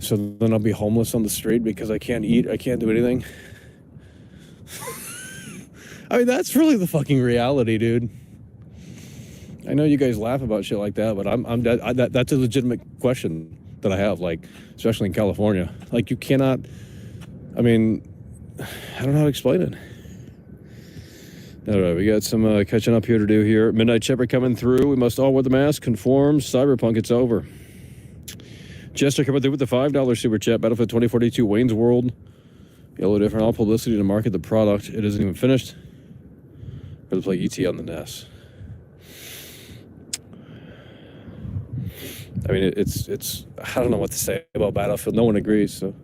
So then I'll be homeless on the street because I can't eat, I can't do anything. I mean, that's really the fucking reality, dude. I know you guys laugh about shit like that, but that's a legitimate question that I have, like, especially in California. Like, you cannot, I mean, I don't know how to explain it. All right, we got some catching up here to do here. Midnight Shepherd coming through. We must all wear the mask. Conform. Cyberpunk, it's over. Jester coming through with the $5 super chat. Battlefield 2042, Wayne's World. Yellow different. All publicity to market the product. It isn't even finished. We're going to play ET on the NES. I mean, it's. I don't know what to say about Battlefield. No one agrees, so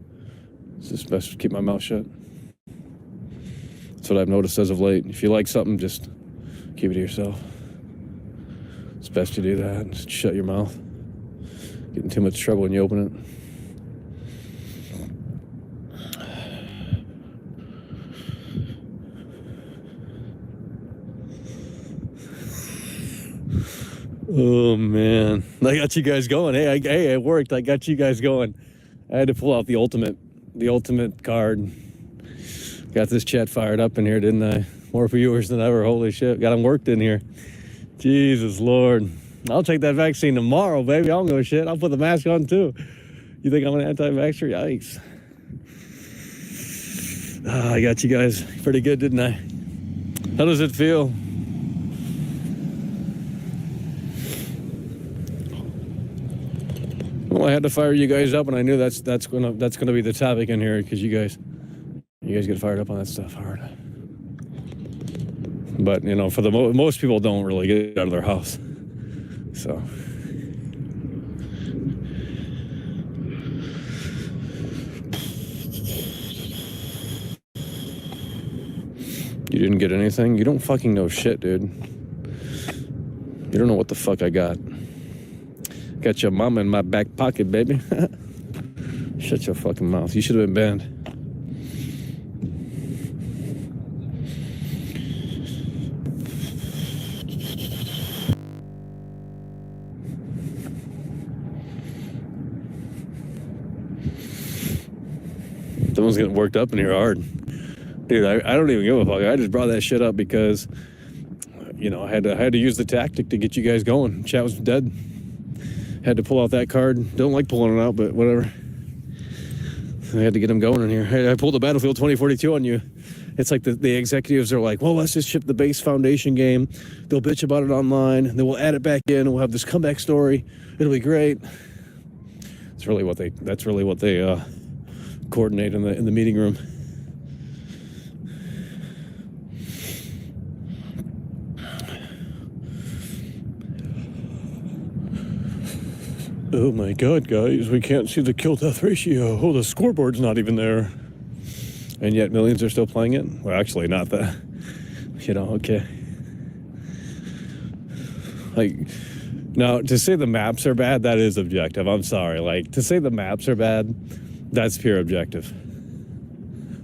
it's just best to keep my mouth shut. That's what I've noticed as of late. If you like something, just keep it to yourself. It's best you do that. Just shut your mouth. Get in too much trouble when you open it. Oh, man. I got you guys going. Hey, it worked. I got you guys going. I had to pull out the ultimate card. Got this chat fired up in here, didn't I? More viewers than ever. Holy shit. Got them worked in here. Jesus Lord. I'll take that vaccine tomorrow, baby. I don't give a shit. I'll put the mask on, too. You think I'm an anti-vaxxer? Yikes. I got you guys pretty good, didn't I? How does it feel? Well, I had to fire you guys up, and I knew that's gonna be the topic in here because you guys get fired up on that stuff hard. But for the most people don't really get out of their house, so. You didn't get anything? You don't fucking know shit, dude. You don't know what the fuck I got. Got your mama in my back pocket, baby. Shut your fucking mouth. You should have been banned. Someone's getting worked up in here hard. Dude, I don't even give a fuck. I just brought that shit up because, I had to use the tactic to get you guys going. Chat was dead. Had to pull out that card. Don't like pulling it out, but whatever. I had to get him going in here. I pulled a Battlefield 2042 on you. It's like the executives are like, well, let's just ship the base Foundation game. They'll bitch about it online. Then we'll add it back in. And we'll have this comeback story. It'll be great. That's really what they coordinate in the meeting room. Oh my God, guys, we can't see the kill-death ratio. Oh, the scoreboard's not even there. And yet millions are still playing it? Well, actually, not that. Okay. Like, now, to say the maps are bad, that is objective. I'm sorry. Like, to say the maps are bad, that's pure objective.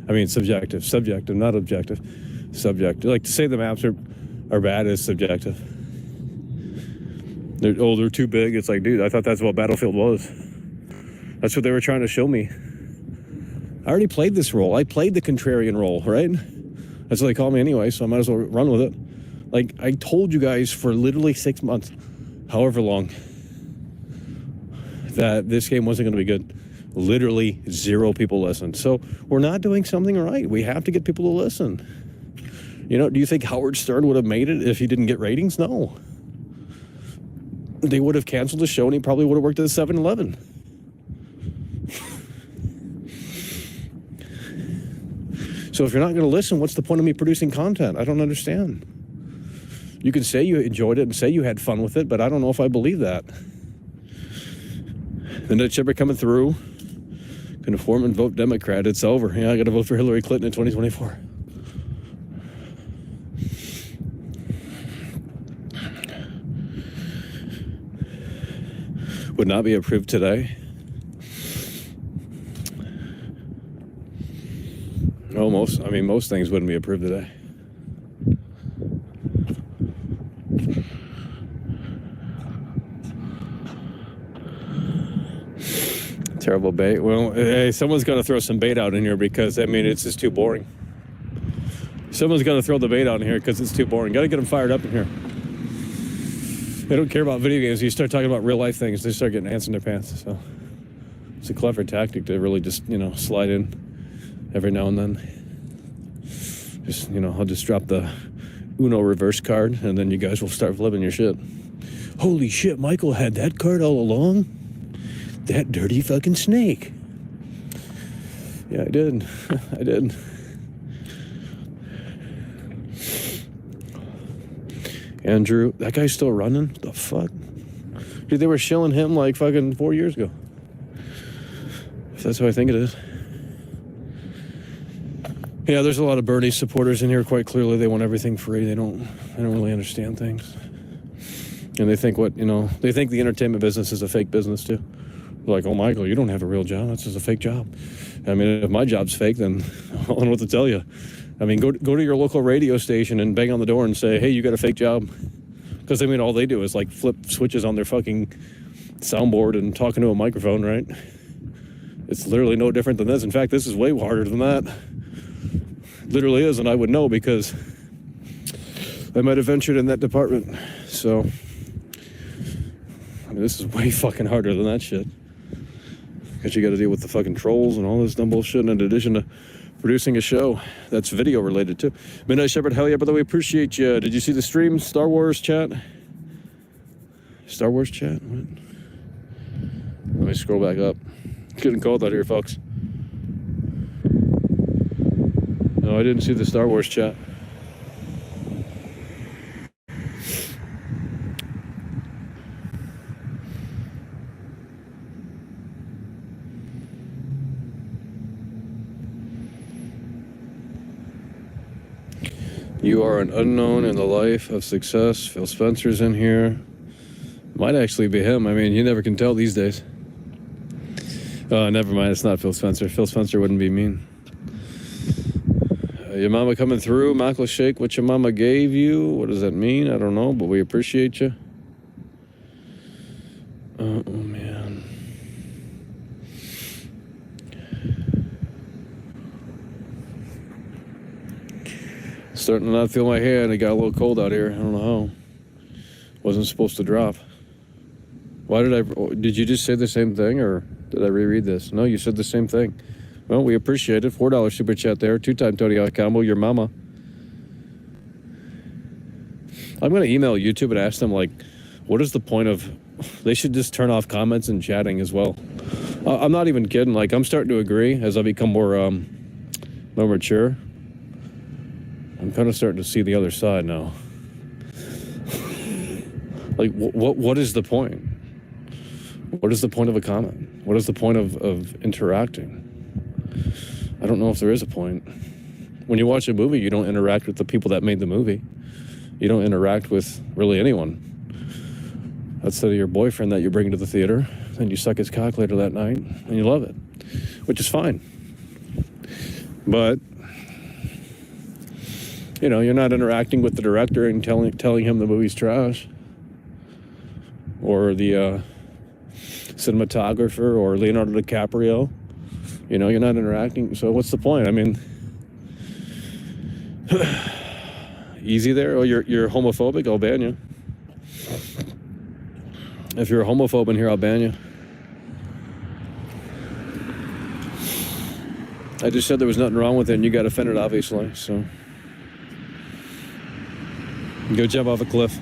I mean, subjective, not objective. Subjective. Like, to say the maps are bad is subjective. They're too big. It's like, dude, I thought that's what Battlefield was. That's what they were trying to show me. I already played this role. I played the contrarian role, right? That's what they call me anyway, so I might as well run with it. Like, I told you guys for literally 6 months, however long, that this game wasn't going to be good. Literally 0 people listened. So we're not doing something right. We have to get people to listen. Do you think Howard Stern would have made it if he didn't get ratings? No. They would have canceled the show and he probably would have worked at the 7-Eleven. So if you're not going to listen, what's the point of me producing content? I don't understand. You can say you enjoyed it and say you had fun with it, but I don't know if I believe that. The next Shepard coming through. Going to form and vote Democrat. It's over. Yeah, I got to vote for Hillary Clinton in 2024. Would not be approved today. No, most things wouldn't be approved today. Terrible bait. Well, hey, someone's got to throw some bait out in here because, it's just too boring. Someone's got to throw the bait out in here because it's too boring. Got to get them fired up in here. They don't care about video games. You start talking about real life things, they start getting ants in their pants. So it's a clever tactic to really just, slide in every now and then. Just, I'll just drop the Uno reverse card and then you guys will start flipping your shit. Holy shit, Michael had that card all along? That dirty fucking snake. Yeah, I did. I did. Andrew, that guy's still running? What the fuck? Dude, they were shilling him like fucking 4 years ago. If that's what I think it is. Yeah, there's a lot of Bernie supporters in here. Quite clearly, they want everything free. They don't really understand things. And they think they think the entertainment business is a fake business too. They're like, oh, Michael, you don't have a real job. That's just a fake job. If my job's fake, then I don't know what to tell you. Go to your local radio station and bang on the door and say, hey, you got a fake job? Because, all they do is, like, flip switches on their fucking soundboard and talking to a microphone, right? It's literally no different than this. In fact, this is way harder than that. Literally is, and I would know because I might have ventured in that department. So, this is way fucking harder than that shit. Because you got to deal with the fucking trolls and all this dumb bullshit in addition to producing a show that's video related too. Midnight Shepherd, hell yeah, by the way, appreciate you. Did you see the stream? Star Wars chat? Star Wars chat? What? Let me scroll back up. Getting cold out here, folks. No, I didn't see the Star Wars chat. You are an unknown in the life of success. Phil Spencer's in here. Might actually be him. You never can tell these days. Oh, never mind. It's not Phil Spencer. Phil Spencer wouldn't be mean. Your mama coming through. Michael Shake, what your mama gave you. What does that mean? I don't know, but we appreciate you. Oh, man. Starting to not feel my hand. It got a little cold out here. I don't know how. Wasn't supposed to drop. Why did you just say the same thing, or did I reread this? No, you said the same thing. Well, we appreciate it. $4 super chat there. 2-time Tony combo. Your mama. I'm going to email YouTube and ask them, like, what is the point of... They should just turn off comments and chatting as well. I'm not even kidding. Like, I'm starting to agree as I become more mature. I'm kind of starting to see the other side now. Like, what is the point? What is the point of a comment? What is the point of interacting? I don't know if there is a point. When you watch a movie, you don't interact with the people that made the movie. You don't interact with really anyone. Outside of your boyfriend that you bring to the theater, and you suck his cock later that night, and you love it, which is fine. But, you know, you're not interacting with the director and telling him the movie's trash. Or the cinematographer, or Leonardo DiCaprio. You know, you're not interacting, so what's the point? I mean, easy there. Oh, you're homophobic? I'll ban you. If you're a homophobe in here, I'll ban you. I just said there was nothing wrong with it, and you got offended, obviously, so. Go jump off a cliff.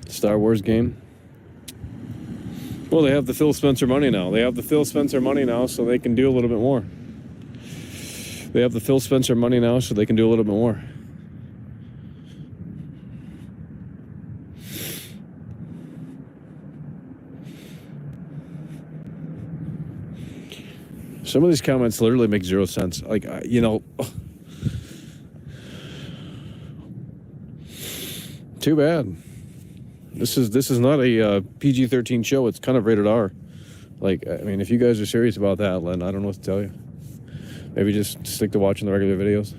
Star Wars game. Well, they have the Phil Spencer money now. They have the Phil Spencer money now, so they can do a little bit more. They have the Phil Spencer money now, so they can do a little bit more. Some of these comments literally make zero sense. Like, you know, too bad. This is not a PG-13 show. It's kind of rated R. Like, I mean, if you guys are serious about that, Len, I don't know what to tell you. Maybe just stick to watching the regular videos.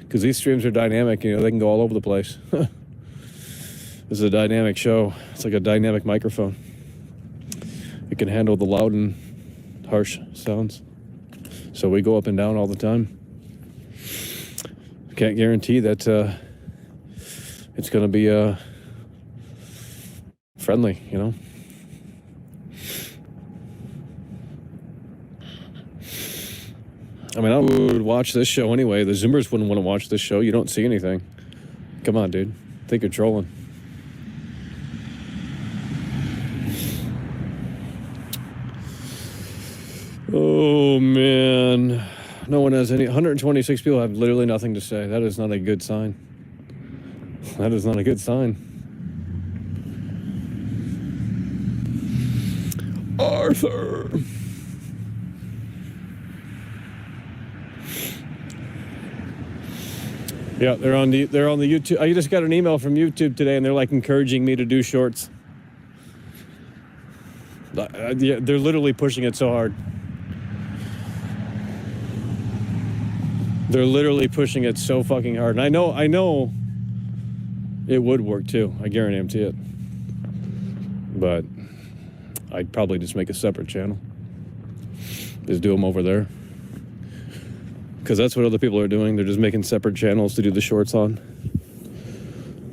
Because these streams are dynamic, you know, they can go all over the place. This is a dynamic show. It's like a dynamic microphone. It can handle the loud and harsh sounds. So we go up and down all the time. Can't guarantee that it's going to be friendly, you know. I mean, I would watch this show anyway. The Zoomers wouldn't want to watch this show. You don't see anything. Come on, dude. Think you're trolling. Oh, man. No one has any... 126 people have literally nothing to say. That is not a good sign. That is not a good sign. Arthur. Yeah, they're on the YouTube. I just got an email from YouTube today, and they're like encouraging me to do shorts. Yeah, they're literally pushing it so hard. They're literally pushing it so fucking hard. And I know it would work too. I guarantee it. But I'd probably just make a separate channel. Just do them over there. Because that's what other people are doing. They're just making separate channels to do the shorts on.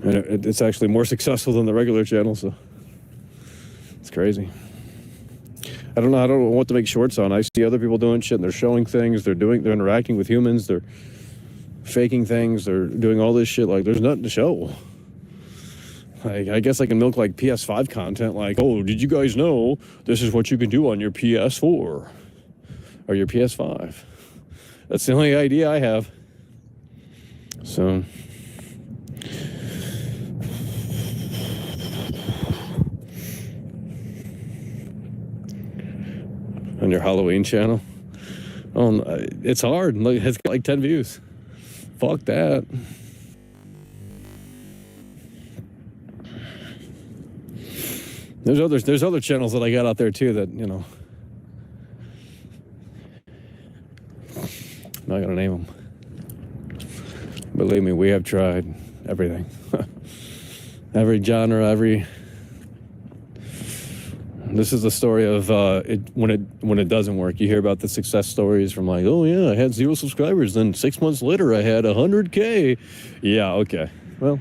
And it's actually more successful than the regular channel, so it's crazy. I don't know what to make shorts on. I see other people doing shit, and they're showing things, they're interacting with humans, they're faking things, they're doing all this shit. Like, there's nothing to show. Like, I guess I can milk like PS5 content, like, oh, did you guys know this is what you can do on your PS4 or your PS5? That's the only idea I have. So on your Halloween channel, oh, it's hard. Look, it's got like 10 views. Fuck that. There's other channels that I got out there too that, you know, I'm not gonna name them. Believe me, we have tried everything. Every genre, This is the story of when it doesn't work. You hear about the success stories from like, oh yeah, I had 0 subscribers, then 6 months later I had 100K. Yeah, okay. Well,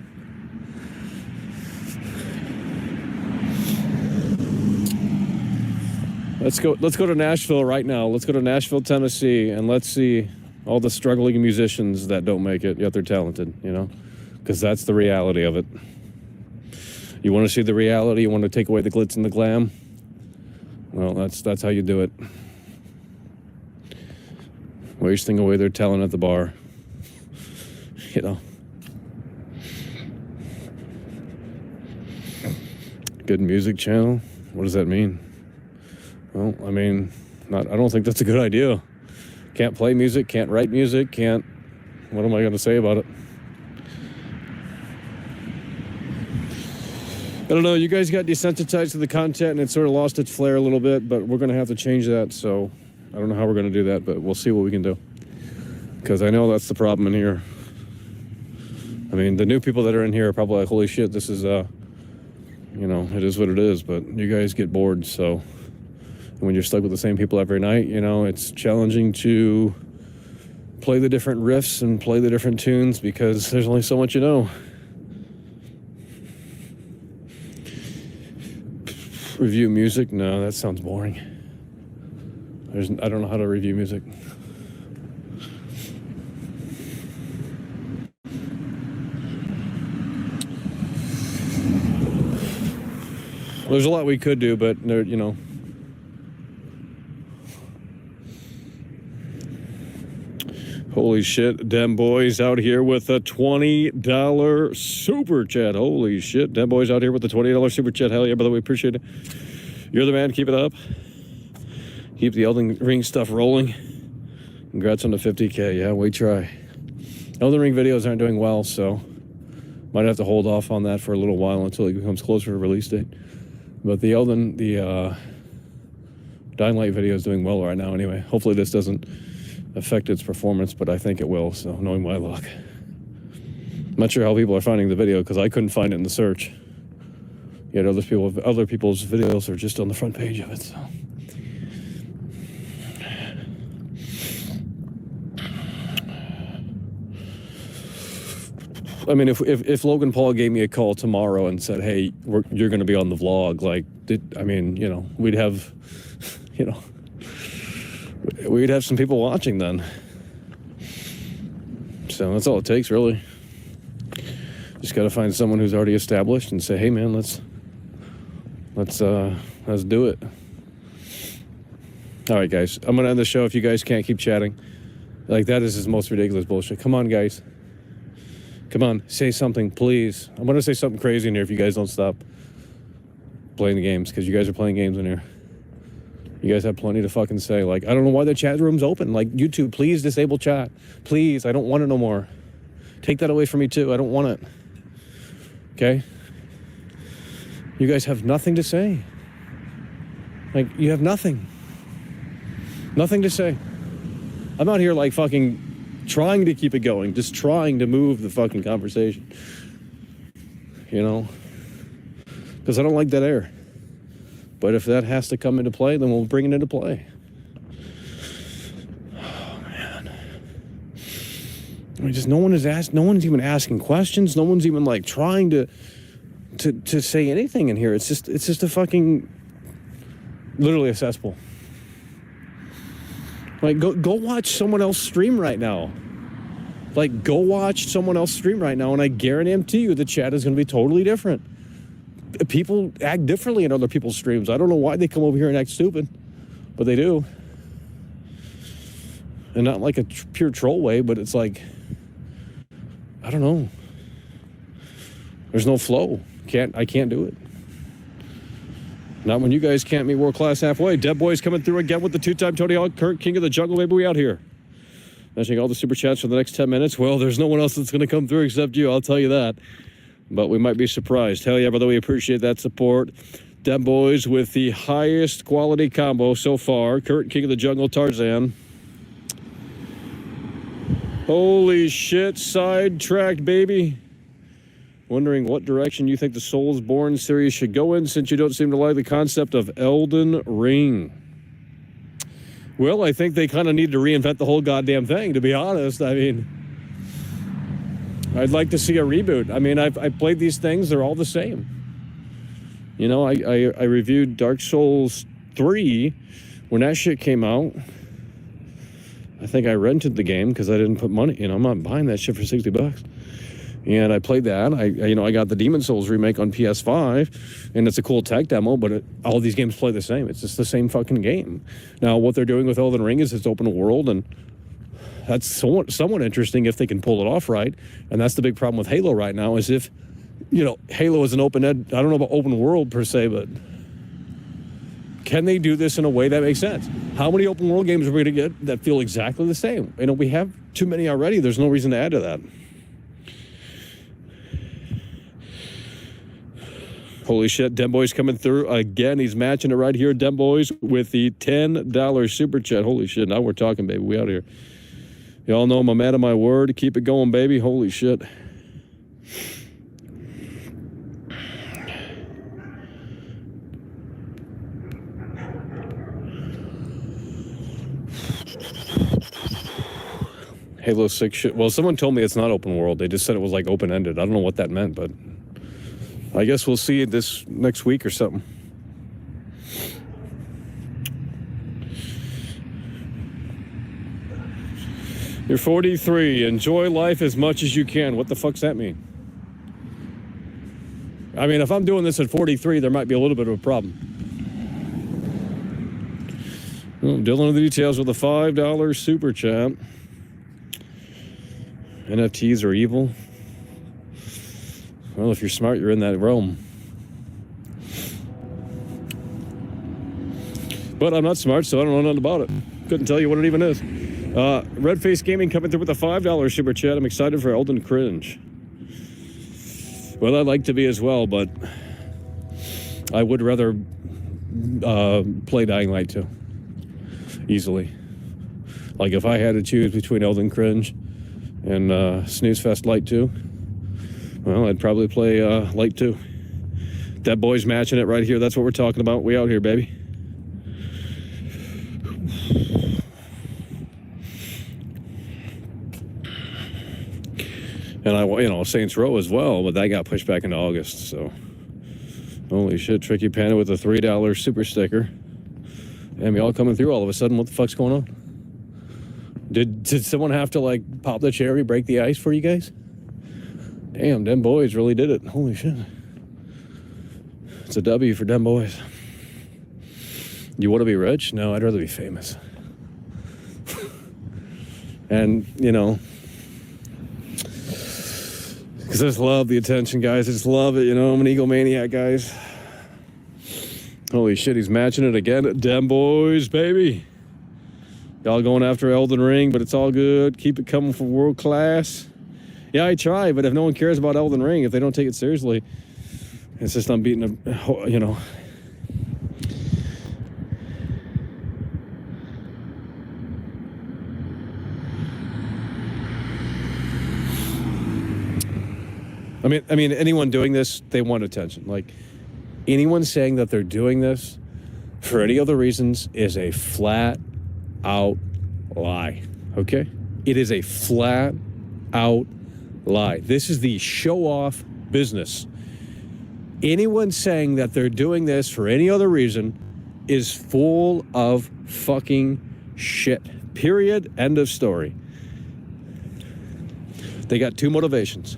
Let's go to Nashville right now. Let's go to Nashville, Tennessee, and let's see all the struggling musicians that don't make it, yet they're talented, you know? Because that's the reality of it. You want to see the reality? You want to take away the glitz and the glam? Well, that's how you do it. Wasting away their talent at the bar. You know? Good music channel? What does that mean? Well, I mean, I don't think that's a good idea. Can't play music, can't write music, can't... What am I going to say about it? I don't know, you guys got desensitized to the content and it sort of lost its flair a little bit, but we're going to have to change that, so I don't know how we're going to do that, but we'll see what we can do. Because I know that's the problem in here. I mean, the new people that are in here are probably like, holy shit, this is, you know, it is what it is, but you guys get bored, so when you're stuck with the same people every night, you know, it's challenging to play the different riffs and play the different tunes because there's only so much you know. Review music? No, that sounds boring. I don't know how to review music. There's a lot we could do, but you know. Holy shit, Dem Boys out here with a $20 super chat. Holy shit, Dem Boys out here with the $20 super chat. Hell yeah, brother, we appreciate it. You're the man, keep it up. Keep the Elden Ring stuff rolling. Congrats on the 50K, yeah, we try. Elden Ring videos aren't doing well, so might have to hold off on that for a little while until it becomes closer to release date. But the Dying Light video is doing well right now anyway. Hopefully this doesn't affect its performance, but I think it will, so knowing my luck. I'm not sure how people are finding the video because I couldn't find it in the search. Yet other people's videos are just on the front page of it, so. I mean, if Logan Paul gave me a call tomorrow and said, hey, you're going to be on the vlog, like, I mean, you know, we'd have, you know, we'd have some people watching then. So that's all it takes, really. Just got to find someone who's already established and say, hey, man, let's do it. All right, guys, I'm going to end the show if you guys can't keep chatting. Like, that is his most ridiculous bullshit. Come on, guys. Come on, say something, please. I'm going to say something crazy in here if you guys don't stop playing the games, because you guys are playing games in here. You guys have plenty to fucking say. Like, I don't know why the chat room's open. Like, YouTube, please disable chat. Please, I don't want it no more. Take that away from me, too. I don't want it. Okay? You guys have nothing to say. Like, you have nothing. Nothing to say. I'm out here, like, fucking trying to keep it going. Just trying to move the fucking conversation. You know? Because I don't like that air. But if that has to come into play, then we'll bring it into play. Oh, man. I mean, just no one one's even asking questions. No one's even, like, trying to say anything in here. It's just a fucking, literally a cesspool. Like, go watch someone else stream right now. Like, go watch someone else stream right now, and I guarantee you the chat is going to be totally different. People act differently in other people's streams. I don't know why they come over here and act stupid, but they do. And not like a pure troll way, but it's like, I don't know. There's no flow. I can't do it. Not when you guys can't meet world class halfway. Deb Boy's coming through again with the two-time Tony Hawk, Kurt, King of the Jungle. Maybe we out here. Mentioning all the super chats for the next 10 minutes. Well, there's no one else that's going to come through except you. I'll tell you that. But we might be surprised. Hell yeah, brother, we appreciate that support. Dem Boys with the highest quality combo so far. Kurt, King of the Jungle, Tarzan. Holy shit, sidetracked, baby. Wondering what direction you think the Soulsborne series should go in, since you don't seem to like the concept of Elden Ring. Well, I think they kind of need to reinvent the whole goddamn thing, to be honest. I mean, I'd like to see a reboot. I mean, I played these things. They're all the same. You know, I reviewed Dark Souls 3, when that shit came out, I think I rented the game because I didn't put money. I'm not buying that shit for $60. And I played that. I got the Demon Souls remake on PS5, and it's a cool tech demo, but all these games play the same. It's just the same fucking game. Now, what they're doing with Elden Ring is it's open world, and that's somewhat interesting if they can pull it off right. And that's the big problem with Halo right now is if, Halo is an I don't know about open world per se, but can they do this in a way that makes sense? How many open world games are we going to get that feel exactly the same? We have too many already. There's no reason to add to that. Holy shit, Dem Boy's coming through again. He's matching it right here, Dem Boys, with the $10 super chat. Holy shit, now we're talking, baby. We out here. Y'all know I'm a man of my word. Keep it going, baby. Holy shit. Halo 6 shit. Well, someone told me it's not open world. They just said it was like open-ended. I don't know what that meant, but I guess we'll see it this next week or something. You're 43. Enjoy life as much as you can. What the fuck's that mean? I mean, if I'm doing this at 43, there might be a little bit of a problem. Well, Dylan of the details with a $5 super chat. NFTs are evil. Well, if you're smart, you're in that realm. But I'm not smart, so I don't know nothing about it. Couldn't tell you what it even is. Redface Gaming coming through with a $5 super chat. I'm excited for Elden Cringe. Well, I'd like to be as well, but I would rather play Dying Light 2. Easily. Like, if I had to choose between Elden Cringe and Snooze Fest Light 2, well, I'd probably play Light 2. That boy's matching it right here. That's what we're talking about. We out here, baby. And Saints Row as well, but that got pushed back into August, so. Holy shit, Tricky Panda with a $3 super sticker. And we all coming through all of a sudden. What the fuck's going on? Did someone have to, like, pop the cherry, break the ice for you guys? Damn, them boys really did it. Holy shit. It's a W for them boys. You want to be rich? No, I'd rather be famous. And, because I just love the attention, guys. I just love it, I'm an egomaniac, guys. Holy shit, he's matching it again. Dem boys, baby. Y'all going after Elden Ring, but it's all good. Keep it coming for world class. Yeah, I try, but if no one cares about Elden Ring, if they don't take it seriously, it's just I'm beating a, I mean, anyone doing this, they want attention. Like, anyone saying that they're doing this for any other reasons is a flat-out lie, okay? It is a flat-out lie. This is the show-off business. Anyone saying that they're doing this for any other reason is full of fucking shit. Period. End of story. They got two motivations.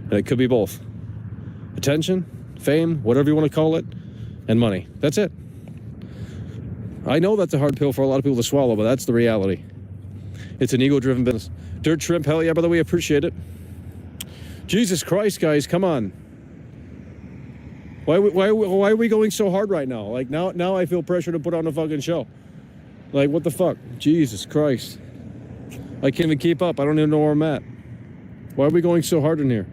And it could be both. Attention, fame, whatever you want to call it, and money. That's it. I know that's a hard pill for a lot of people to swallow, but that's the reality. It's an ego-driven business. Dirt Shrimp, hell yeah, by the way, appreciate it. Jesus Christ, guys, come on. Why are we going so hard right now? Like, now I feel pressure to put on a fucking show. Like, what the fuck? Jesus Christ. I can't even keep up. I don't even know where I'm at. Why are we going so hard in here?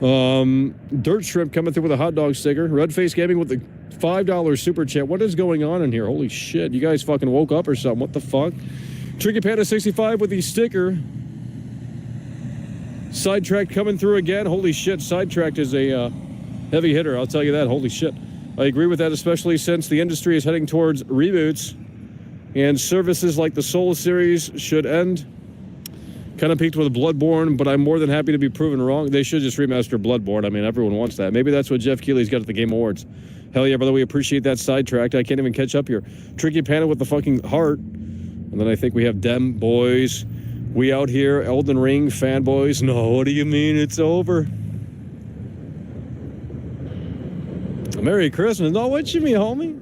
Dirt Shrimp coming through with a hot dog sticker. Redface Gaming with the $5 super chat. What is going on in here? Holy shit. You guys fucking woke up or something. What the fuck? Tricky Panda 65 with the sticker. Sidetracked coming through again. Holy shit. Sidetracked is a heavy hitter. I'll tell you that. Holy shit. I agree with that, especially since the industry is heading towards reboots and services like the Soul series should end. Kind of peaked with Bloodborne, but I'm more than happy to be proven wrong. They should just remaster Bloodborne. I mean, everyone wants that. Maybe that's what Jeff Keighley's got at the Game Awards. Hell yeah, brother, we appreciate that sidetracked. I can't even catch up here. Tricky Panda with the fucking heart. And then I think we have Dem Boys. We out here, Elden Ring fanboys. No, what do you mean it's over? Merry Christmas. No, what you mean, homie?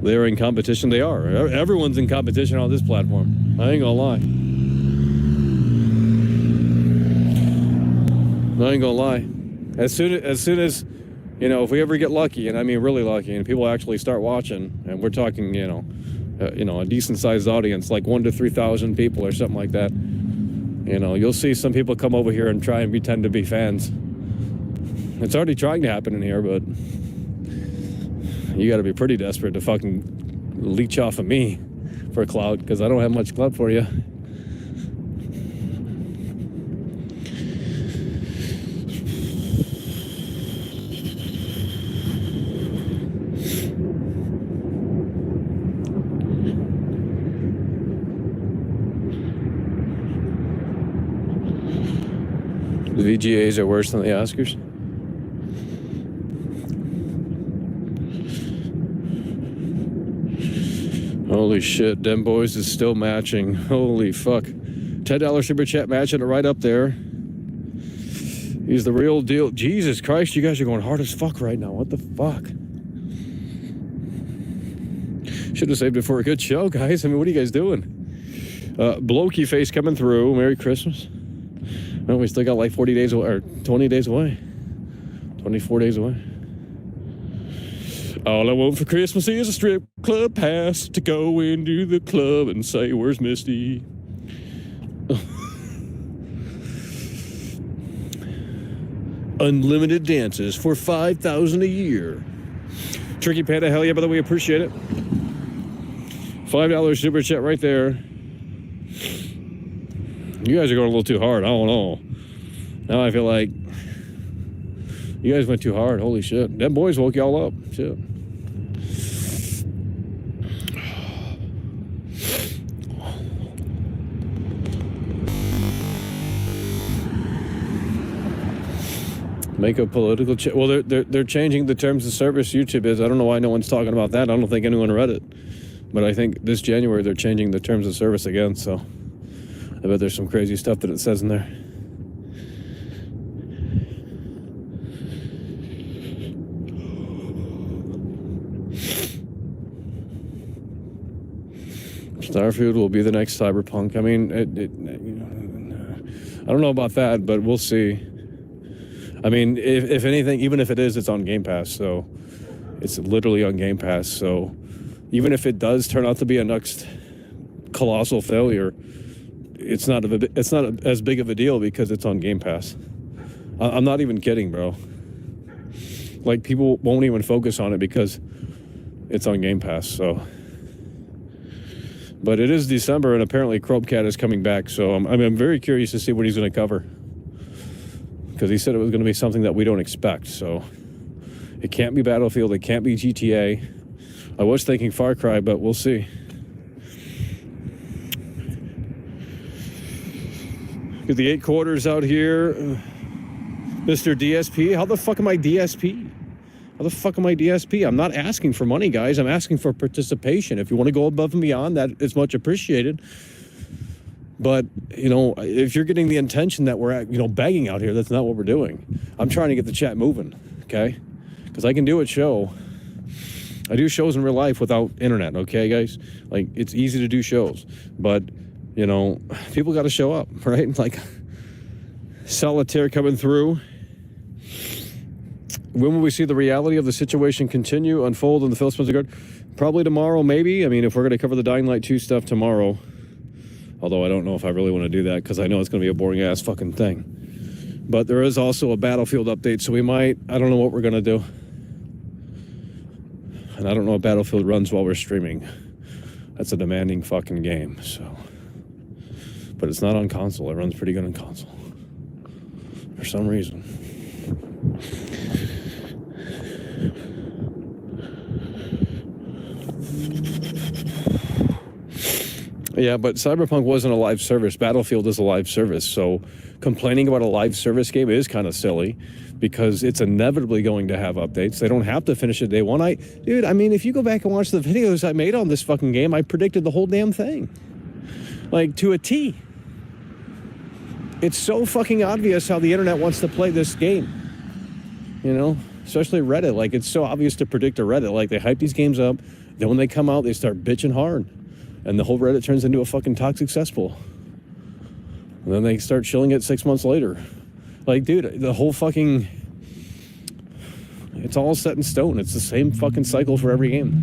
They're in competition. They are. Everyone's in competition on this platform. I ain't gonna lie. I ain't gonna lie. As soon as, you know, if we ever get lucky, and I mean really lucky, and people actually start watching, and we're talking, you know, a decent-sized audience, like 1,000 to 3,000 people or something like that, you know, you'll see some people come over here and try and pretend to be fans. It's already trying to happen in here, but you got to be pretty desperate to fucking leech off of me for clout, because I don't have much clout for you. The VGAs are worse than the Oscars. Holy shit, Dem Boys is still matching. Holy fuck. $10 super chat matching it right up there. He's the real deal. Jesus Christ, you guys are going hard as fuck right now. What the fuck? Should have saved it for a good show, guys. I mean, what are you guys doing? Blokey face coming through. Merry Christmas. No, we still got like 40 days away, or 20 days away. 24 days away. All I want for Christmas is a strip club pass to go into the club and say, where's Misty? Unlimited dances for $5,000 a year. Tricky Panda, hell yeah, brother, we appreciate it. $5 super chat right there. You guys are going a little too hard. I don't know. Now I feel like you guys went too hard. Holy shit. Them boys woke y'all up. Shit. Make a political well, they're changing the terms of service. YouTube is. I don't know why no one's talking about that. I don't think anyone read it. But I think this January they're changing the terms of service again. So I bet there's some crazy stuff that it says in there. Starfield will be the next Cyberpunk. I mean, I don't know about that, but we'll see. I mean, if anything, even if it is, it's on Game Pass, so it's literally on Game Pass. So even if it does turn out to be a next colossal failure, it's not as big of a deal because it's on Game Pass. I'm not even kidding, bro. Like, people won't even focus on it because it's on Game Pass. So, but it is December, and apparently Cropecat is coming back. So I'm very curious to see what he's going to cover, because he said it was going to be something that we don't expect. So it can't be Battlefield, it can't be GTA. I was thinking Far Cry, but we'll see. Get the 8 quarters out here. Mr. DSP. How the fuck am I DSP? How the fuck am I DSP? I'm not asking for money, guys. I'm asking for participation. If you want to go above and beyond, that is much appreciated. But, you know, if you're getting the intention that we're, begging out here, that's not what we're doing. I'm trying to get the chat moving, okay? Because I can do a show. I do shows in real life without internet, okay, guys? Like, it's easy to do shows. But, people got to show up, right? Like, Solitaire coming through. When will we see the reality of the situation continue, unfold in the Phil Spencer Garden? Probably tomorrow, maybe. I mean, if we're going to cover the Dying Light 2 stuff tomorrow. Although I don't know if I really want to do that, because I know it's going to be a boring-ass fucking thing. But there is also a Battlefield update, so we might... I don't know what we're going to do. And I don't know if Battlefield runs while we're streaming. That's a demanding fucking game, so... But it's not on console. It runs pretty good on console. For some reason. Yeah, but Cyberpunk wasn't a live service. Battlefield is a live service. So complaining about a live service game is kind of silly because it's inevitably going to have updates. They don't have to finish it day one. Dude, I mean, if you go back and watch the videos I made on this fucking game, I predicted the whole damn thing. Like, to a T. It's so fucking obvious how the internet wants to play this game. You know? Especially Reddit. Like, it's so obvious to predict a Reddit. Like, they hype these games up. Then when they come out, they start bitching hard. And the whole Reddit turns into a fucking toxic cesspool. And then they start chilling it 6 months later. Like, dude, the whole fucking... It's all set in stone. It's the same fucking cycle for every game.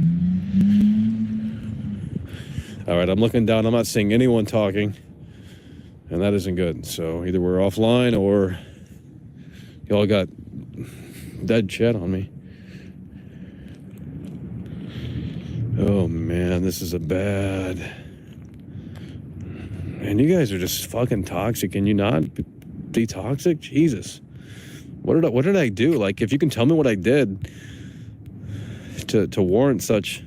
All right, I'm looking down. I'm not seeing anyone talking. And that isn't good. So either we're offline or y'all got dead chat on me. Oh, man, this is a bad... Man, you guys are just fucking toxic. Can you not be toxic? Jesus. What did I do? Like, if you can tell me what I did to warrant such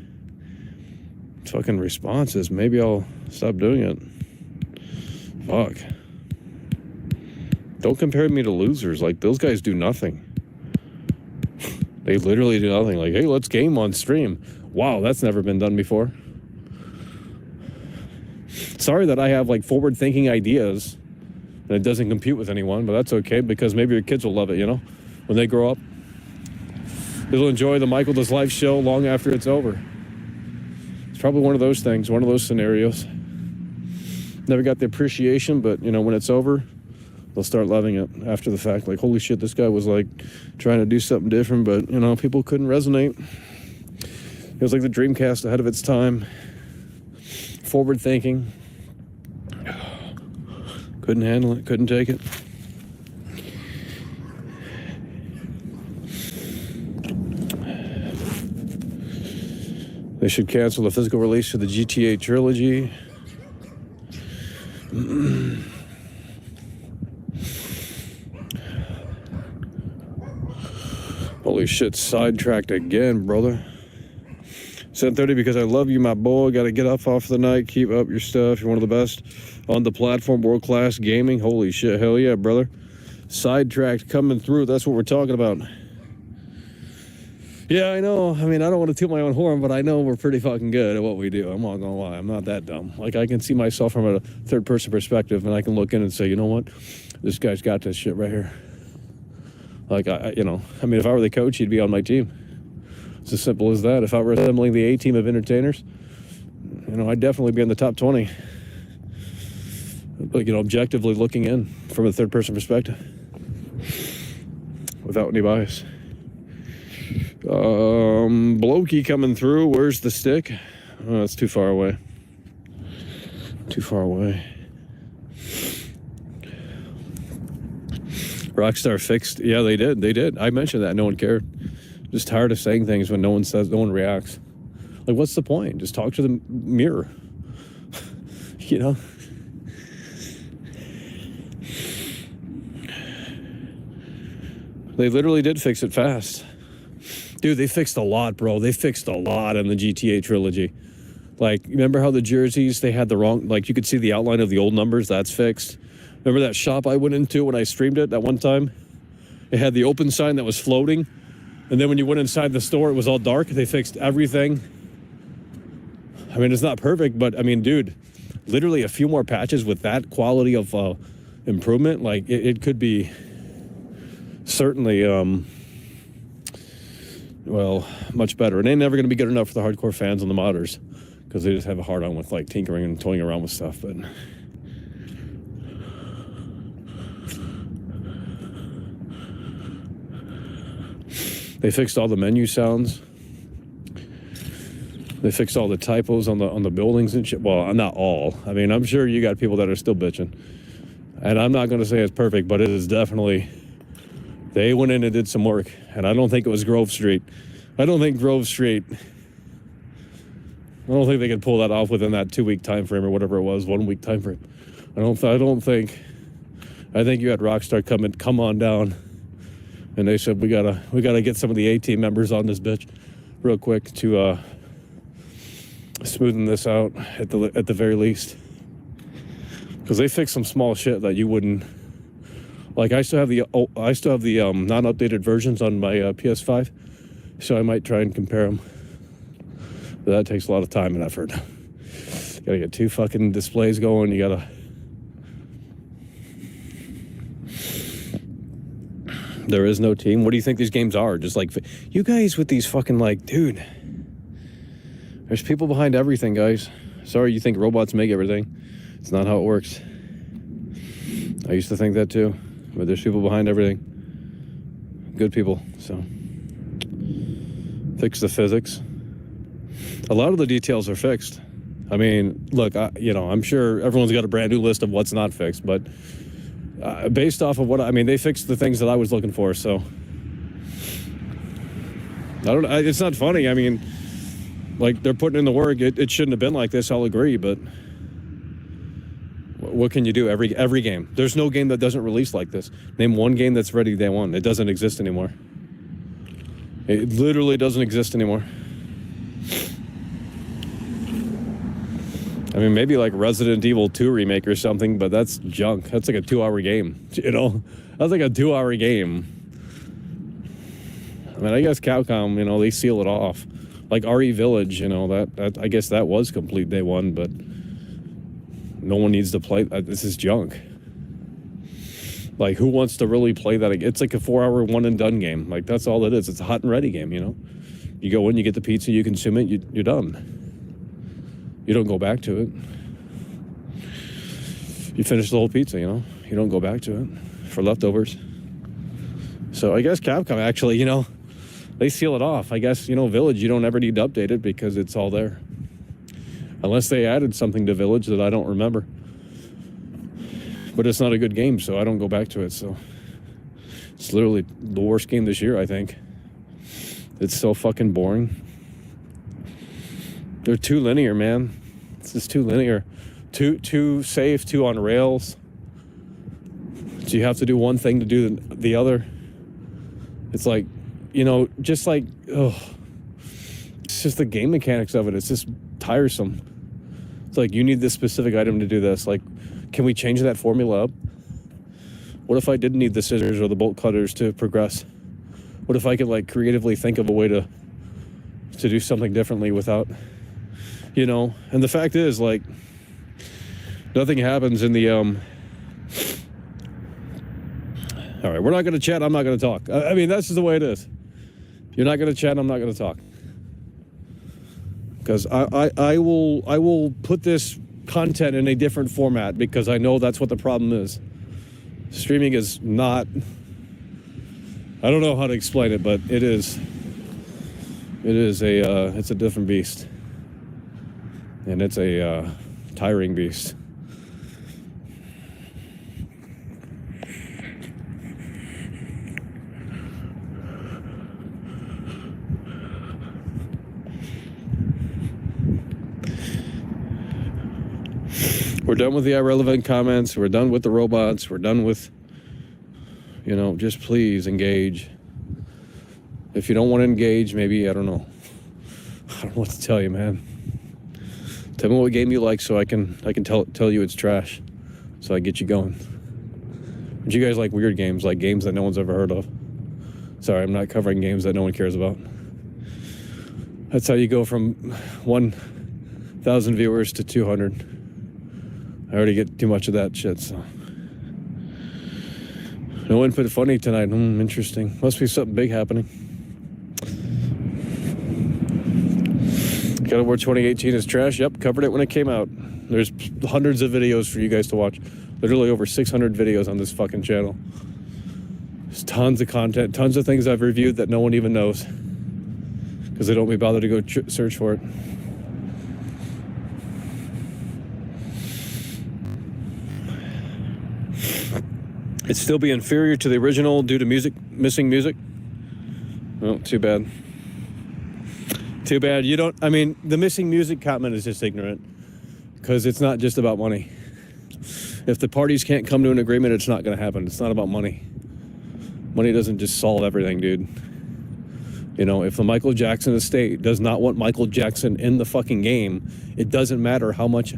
fucking responses, maybe I'll stop doing it. Fuck. Don't compare me to losers. Like, those guys do nothing. They literally do nothing. Like, hey, let's game on stream. Wow, that's never been done before. Sorry that I have, like, forward-thinking ideas and it doesn't compute with anyone, but that's okay because maybe your kids will love it, you know? When they grow up, they'll enjoy the Michael Does Life show long after it's over. It's probably one of those things, one of those scenarios. Never got the appreciation, but, you know, when it's over, they'll start loving it after the fact. Like, holy shit, this guy was, like, trying to do something different, but, you know, people couldn't resonate. It was like the Dreamcast ahead of its time. Forward thinking. Couldn't handle it, couldn't take it. They should cancel the physical release of the GTA trilogy. Holy shit, sidetracked again, brother. 7:30 because I love you, my boy. Got to get up off the night. Keep up your stuff. You're one of the best on the platform. World-class gaming. Holy shit. Hell yeah, brother. Sidetracked coming through. That's what we're talking about. Yeah, I know. I mean, I don't want to toot my own horn, but I know we're pretty fucking good at what we do. I'm not going to lie. I'm not that dumb. Like, I can see myself from a third-person perspective, and I can look in and say, you know what? This guy's got this shit right here. Like, you know, I mean, if I were the coach, he'd be on my team. It's as simple as that. If I were assembling the A-team of entertainers, you know, I'd definitely be in the top 20. Like, you know, objectively looking in from a third-person perspective. Without any bias. Blokey coming through. Where's the stick? Oh, it's too far away. Too far away. Rockstar fixed. Yeah, they did. They did. I mentioned that. No one cared. Just tired of saying things when no one says, no one reacts. Like, what's the point? Just talk to the mirror. You know? They literally did fix it fast. Dude, they fixed a lot, bro. They fixed a lot in the GTA trilogy. Like, remember how the jerseys, they had the wrong, like, you could see the outline of the old numbers? That's fixed. Remember that shop I went into when I streamed it that one time? It had the open sign that was floating. And then when you went inside the store, it was all dark. They fixed everything. I mean, it's not perfect, but, I mean, dude, literally a few more patches with that quality of improvement, like, it could be certainly, well, much better. It ain't never going to be good enough for the hardcore fans and the modders because they just have a hard on with, like, tinkering and toying around with stuff, but... They fixed all the menu sounds. They fixed all the typos on the buildings and shit. Well, not all. I mean, I'm sure you got people that are still bitching. And I'm not going to say it's perfect, but it is definitely... They went in and did some work. And I don't think it was Grove Street. I don't think Grove Street... I don't think they could pull that off within that 2-week time frame or whatever it was, 1 week time frame. I don't think... I think you had Rockstar come on down. And they said, we gotta get some of the A-team members on this bitch real quick to smoothing this out at the very least, because they fixed some small shit that you wouldn't. Like I still have the non-updated versions on my PS5, so I might try and compare them. But that takes a lot of time and effort. Gotta get 2 fucking displays going. You gotta. There is no team. What do you think these games are? Just like you guys with these fucking like, dude. There's people behind everything, guys. Sorry, you think robots make everything. It's not how it works. I used to think that too. But there's people behind everything. Good people, so. Fix the physics. A lot of the details are fixed. I mean, look, I'm sure everyone's got a brand new list of what's not fixed, but based off of they fixed the things that I was looking for, so. It's not funny. I mean, like, they're putting in the work. It shouldn't have been like this, I'll agree, but what can you do? Every game. There's no game that doesn't release like this. Name one game that's ready day one. It doesn't exist anymore. It literally doesn't exist anymore. I mean, maybe like Resident Evil 2 remake or something, but that's junk. That's like a 2-hour game, you know? That's like a 2-hour game. I mean, I guess Capcom, they seal it off. Like RE Village, that I guess that was complete day one, but no one needs to play. This is junk. Like, who wants to really play that? It's like a 4-hour one and done game. Like, that's all it is. It's a hot and ready game, You go in, you get the pizza, you consume it, you're done. You don't go back to it. You finish the whole pizza, You don't go back to it for leftovers. So I guess Capcom actually, they seal it off. I guess, Village, you don't ever need to update it because it's all there. Unless they added something to Village that I don't remember. But it's not a good game, so I don't go back to it. So it's literally the worst game this year, I think. It's so fucking boring. They're too linear, man. It's just too linear. Too safe, too on rails. So you have to do one thing to do the other. It's like, just like, it's just the game mechanics of it. It's just tiresome. It's like, you need this specific item to do this. Like, can we change that formula up? What if I didn't need the scissors or the bolt cutters to progress? What if I could, like, creatively think of a way to do something differently without, And the fact is, like, nothing happens in the, All right, we're not going to chat. I'm not going to talk. I mean, that's just the way it is. You're not going to chat. I'm not going to talk. Because I will put this content in a different format because I know that's what the problem is. Streaming is not. I don't know how to explain it, but it is. It is it's a different beast, and it's a tiring beast. We're done with the irrelevant comments. We're done with the robots. We're done with, just please engage. If you don't want to engage, maybe, I don't know. I don't know what to tell you, man. Tell me what game you like so I can tell you it's trash. So I get you going. But you guys like weird games, like games that no one's ever heard of. Sorry, I'm not covering games that no one cares about. That's how you go from 1,000 viewers to 200. I already get too much of that shit, so. No input funny tonight. Interesting. Must be something big happening. God of War 2018 is trash. Yep, covered it when it came out. There's hundreds of videos for you guys to watch. Literally over 600 videos on this fucking channel. There's tons of content, tons of things I've reviewed that no one even knows. Because they don't be bothered to go search for it. It'd still be inferior to the original due to missing music. Oh, too bad. Too bad. The missing music comment is just ignorant. Because it's not just about money. If the parties can't come to an agreement, it's not going to happen. It's not about money. Money doesn't just solve everything, dude. You know, if the Michael Jackson estate does not want Michael Jackson in the fucking game, it doesn't matter how much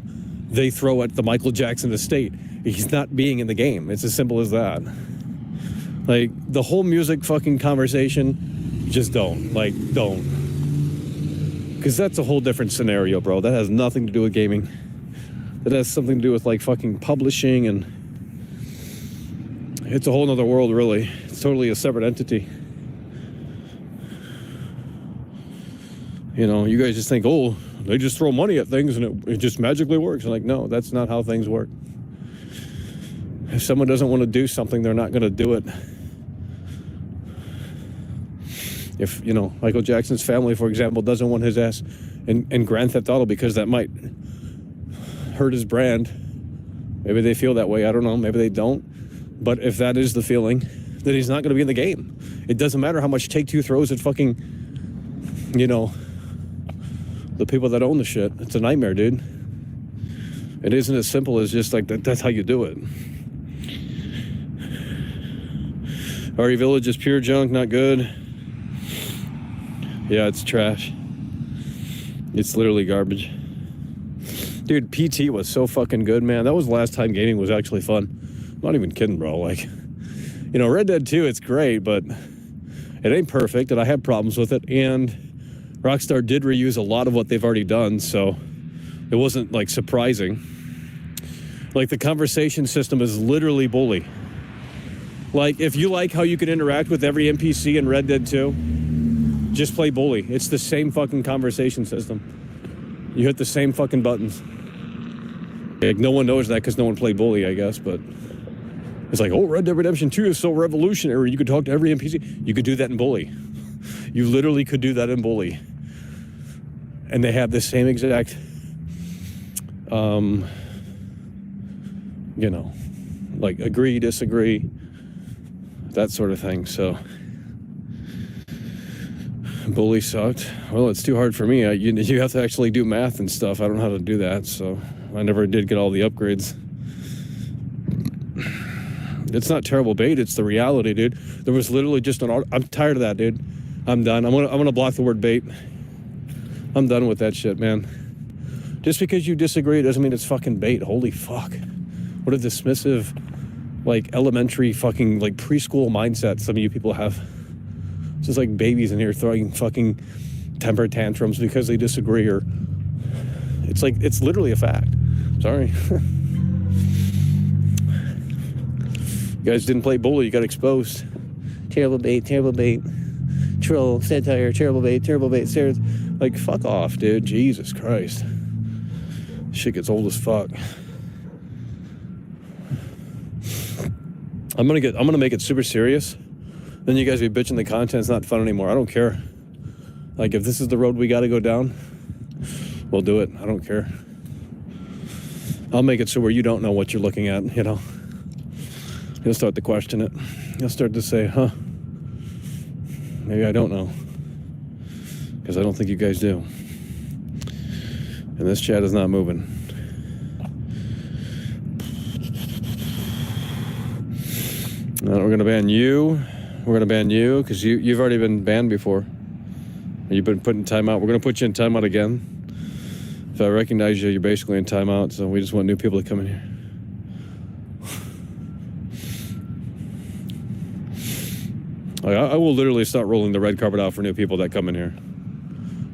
they throw at the Michael Jackson estate. He's not being in the game. It's as simple as that. Like, the whole music fucking conversation, just don't. Like, don't. Because that's a whole different scenario, bro. That has nothing to do with gaming. That has something to do with, like, fucking publishing, and it's a whole nother world, really. It's totally a separate entity. You know, you guys just think, oh, they just throw money at things and it just magically works. I'm like, no, that's not how things work. If someone doesn't want to do something, they're not going to do it. If, you know, Michael Jackson's family, for example, doesn't want his ass in Grand Theft Auto because that might hurt his brand, maybe they feel that way. I don't know. Maybe they don't. But if that is the feeling, then he's not going to be in the game. It doesn't matter how much Take-Two throws at fucking, you know, the people that own the shit. It's a nightmare, dude. It isn't as simple as just like that's how you do it. RE Village is pure junk, not good. Yeah, it's trash. It's literally garbage. Dude, PT was so fucking good, man. That was the last time gaming was actually fun. I'm not even kidding, bro. Like, you know, Red Dead 2, it's great, but it ain't perfect, and I have problems with it, and Rockstar did reuse a lot of what they've already done, so it wasn't, like, surprising. Like, the conversation system is literally bully. Like, if you like how you can interact with every NPC in Red Dead 2, just play bully. It's the same fucking conversation system. You hit the same fucking buttons. Like, no one knows that because no one played bully, I guess, but it's like, oh, Red Dead Redemption 2 is so revolutionary. You could talk to every NPC. You could do that in bully. You literally could do that in bully. And they have the same exact, you know, like agree, disagree, that sort of thing. So, bully sucked. Well, it's too hard for me. You have to actually do math and stuff. I don't know how to do that, so I never did get all the upgrades. It's not terrible bait. It's the reality, dude. There was literally just I'm tired of that, dude. I'm done. I'm gonna block the word bait. I'm done with that shit, man. Just because you disagree doesn't mean it's fucking bait. Holy fuck. What a dismissive, like, elementary fucking, like, preschool mindset some of you people have. It's just like babies in here throwing fucking temper tantrums because they disagree, or it's like, it's literally a fact. Sorry. You guys didn't play bully, you got exposed. Terrible bait, troll, satire, terrible bait, like, fuck off, dude. Jesus Christ. Shit gets old as fuck. I'm gonna make it super serious. Then you guys be bitching the content's not fun anymore. I don't care. Like, if this is the road we gotta go down, we'll do it. I don't care. I'll make it so where you don't know what you're looking at, you know. You'll start to question it. You'll start to say, huh, maybe I don't know. Because I don't think you guys do. And this chat is not moving. Now we're gonna ban you. We're gonna ban you because you've already been banned before. You've been put in timeout. We're gonna put you in timeout again. If I recognize you, you're basically in timeout. So we just want new people to come in here. I will literally start rolling the red carpet out for new people that come in here.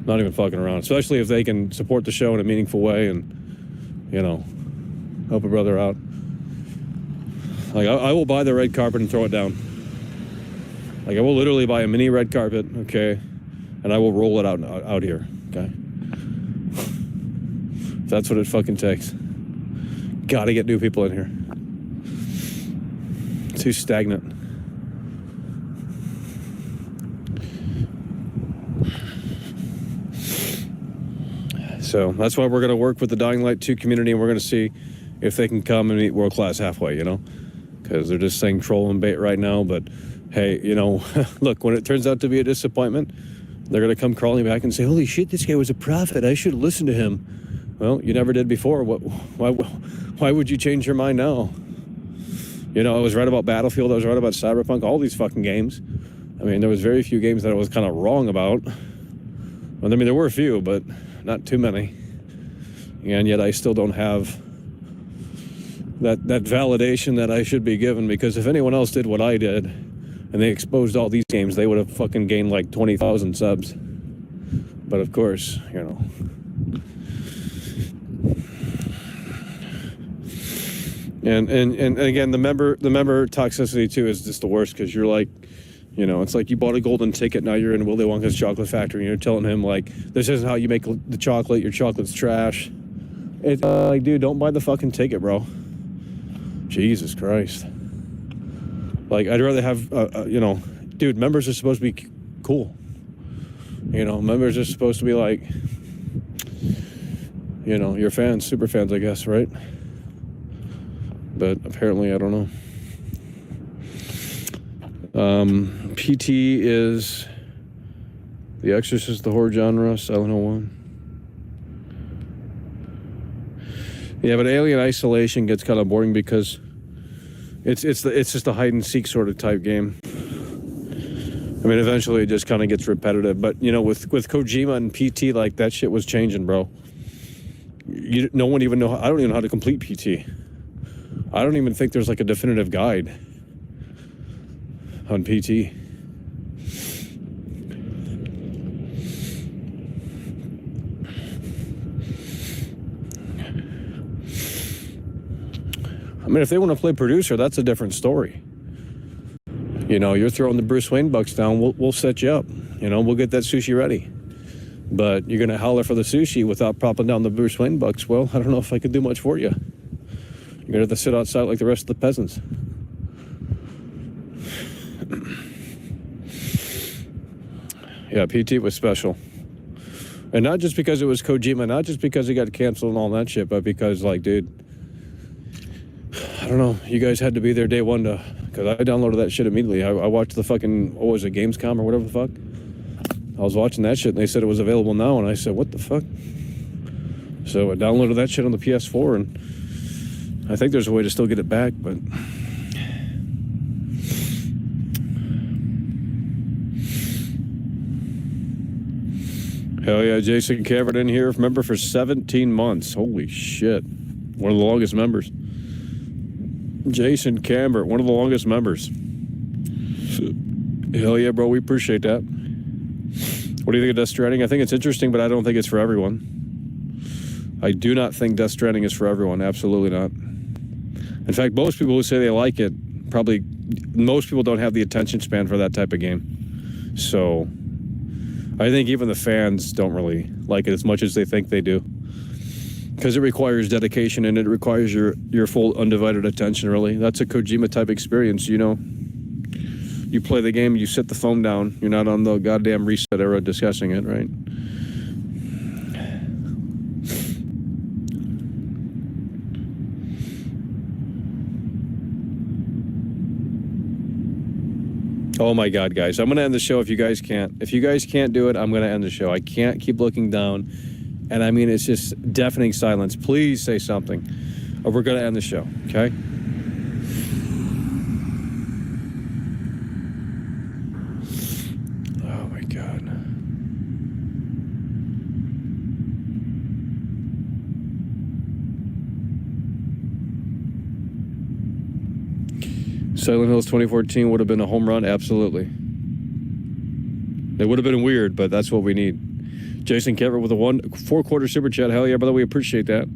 Not even fucking around. Especially if they can support the show in a meaningful way and, you know, help a brother out. Like, I will buy the red carpet and throw it down. Like, I will literally buy a mini red carpet, okay? And I will roll it out here, okay? If that's what it fucking takes. Gotta get new people in here. It's too stagnant. So that's why we're going to work with the Dying Light 2 community, and we're going to see if they can come and meet World Class halfway, you know? Because they're just saying troll and bait right now, but hey, you know, look, when it turns out to be a disappointment, they're going to come crawling back and say, holy shit, this guy was a prophet. I should listen to him. Well, you never did before. Why would you change your mind now? You know, I was right about Battlefield. I was right about Cyberpunk, all these fucking games. I mean, there was very few games that I was kind of wrong about. Well, I mean, there were a few, but not too many. And yet I still don't have that validation that I should be given, because if anyone else did what I did and they exposed all these games, they would have fucking gained like 20,000 subs. But of course, you know. And again, the member toxicity too is just the worst, because you're like, you know, it's like you bought a golden ticket, now you're in Willy Wonka's chocolate factory, and you're telling him like, this isn't how you make the chocolate, your chocolate's trash. It's like, dude, don't buy the fucking ticket, bro. Jesus Christ. Like, I'd rather have, you know, dude, members are supposed to be cool. You know, members are supposed to be like, you know, your fans, super fans, I guess, right? But apparently, I don't know. PT is The Exorcist, the horror genre, Silent Hill 1. Yeah, but Alien Isolation gets kind of boring because it's just a hide and seek sort of type game. I mean, eventually it just kind of gets repetitive. But you know, with Kojima and PT, like, that shit was changing, bro. No one even I don't even know how to complete PT. I don't even think there's like a definitive guide on PT. I mean, if they want to play producer, that's a different story. You know, you're throwing the Bruce Wayne bucks down, we'll set you up. You know, we'll get that sushi ready. But you're going to holler for the sushi without propping down the Bruce Wayne bucks. Well, I don't know if I could do much for you. You're going to have to sit outside like the rest of the peasants. Yeah, PT was special. And not just because it was Kojima, not just because he got canceled and all that shit, but because, like, dude, I don't know, you guys had to be there day one to, because I downloaded that shit immediately. I watched the fucking, what was it, Gamescom or whatever the fuck? I was watching that shit and they said it was available now, and I said, what the fuck? So I downloaded that shit on the PS4, and I think there's a way to still get it back, but... Hell yeah, Jason Cavert in here, member for 17 months. Holy shit. One of the longest members. Jason Cambert, one of the longest members. Hell yeah, bro, we appreciate that. What do you think of Death Stranding? I think it's interesting, but I don't think it's for everyone. I do not think Death Stranding is for everyone. Absolutely not. In fact, most people who say they like it, probably, most people don't have the attention span for that type of game. So, I think even the fans don't really like it as much as they think they do. Because it requires dedication and it requires your full undivided attention, really. That's a Kojima type experience, you know. You play the game, you sit the phone down. You're not on the goddamn reset era discussing it, right? Oh my God, guys. I'm going to end the show if you guys can't. If you guys can't do it, I'm going to end the show. I can't keep looking down. And I mean, it's just deafening silence. Please say something, or we're going to end the show, okay? Oh my God. Silent Hills 2014 would have been a home run, absolutely. It would have been weird, but that's what we need. Jason Kevert with a 4-quarter super chat. Hell yeah, brother, we appreciate that.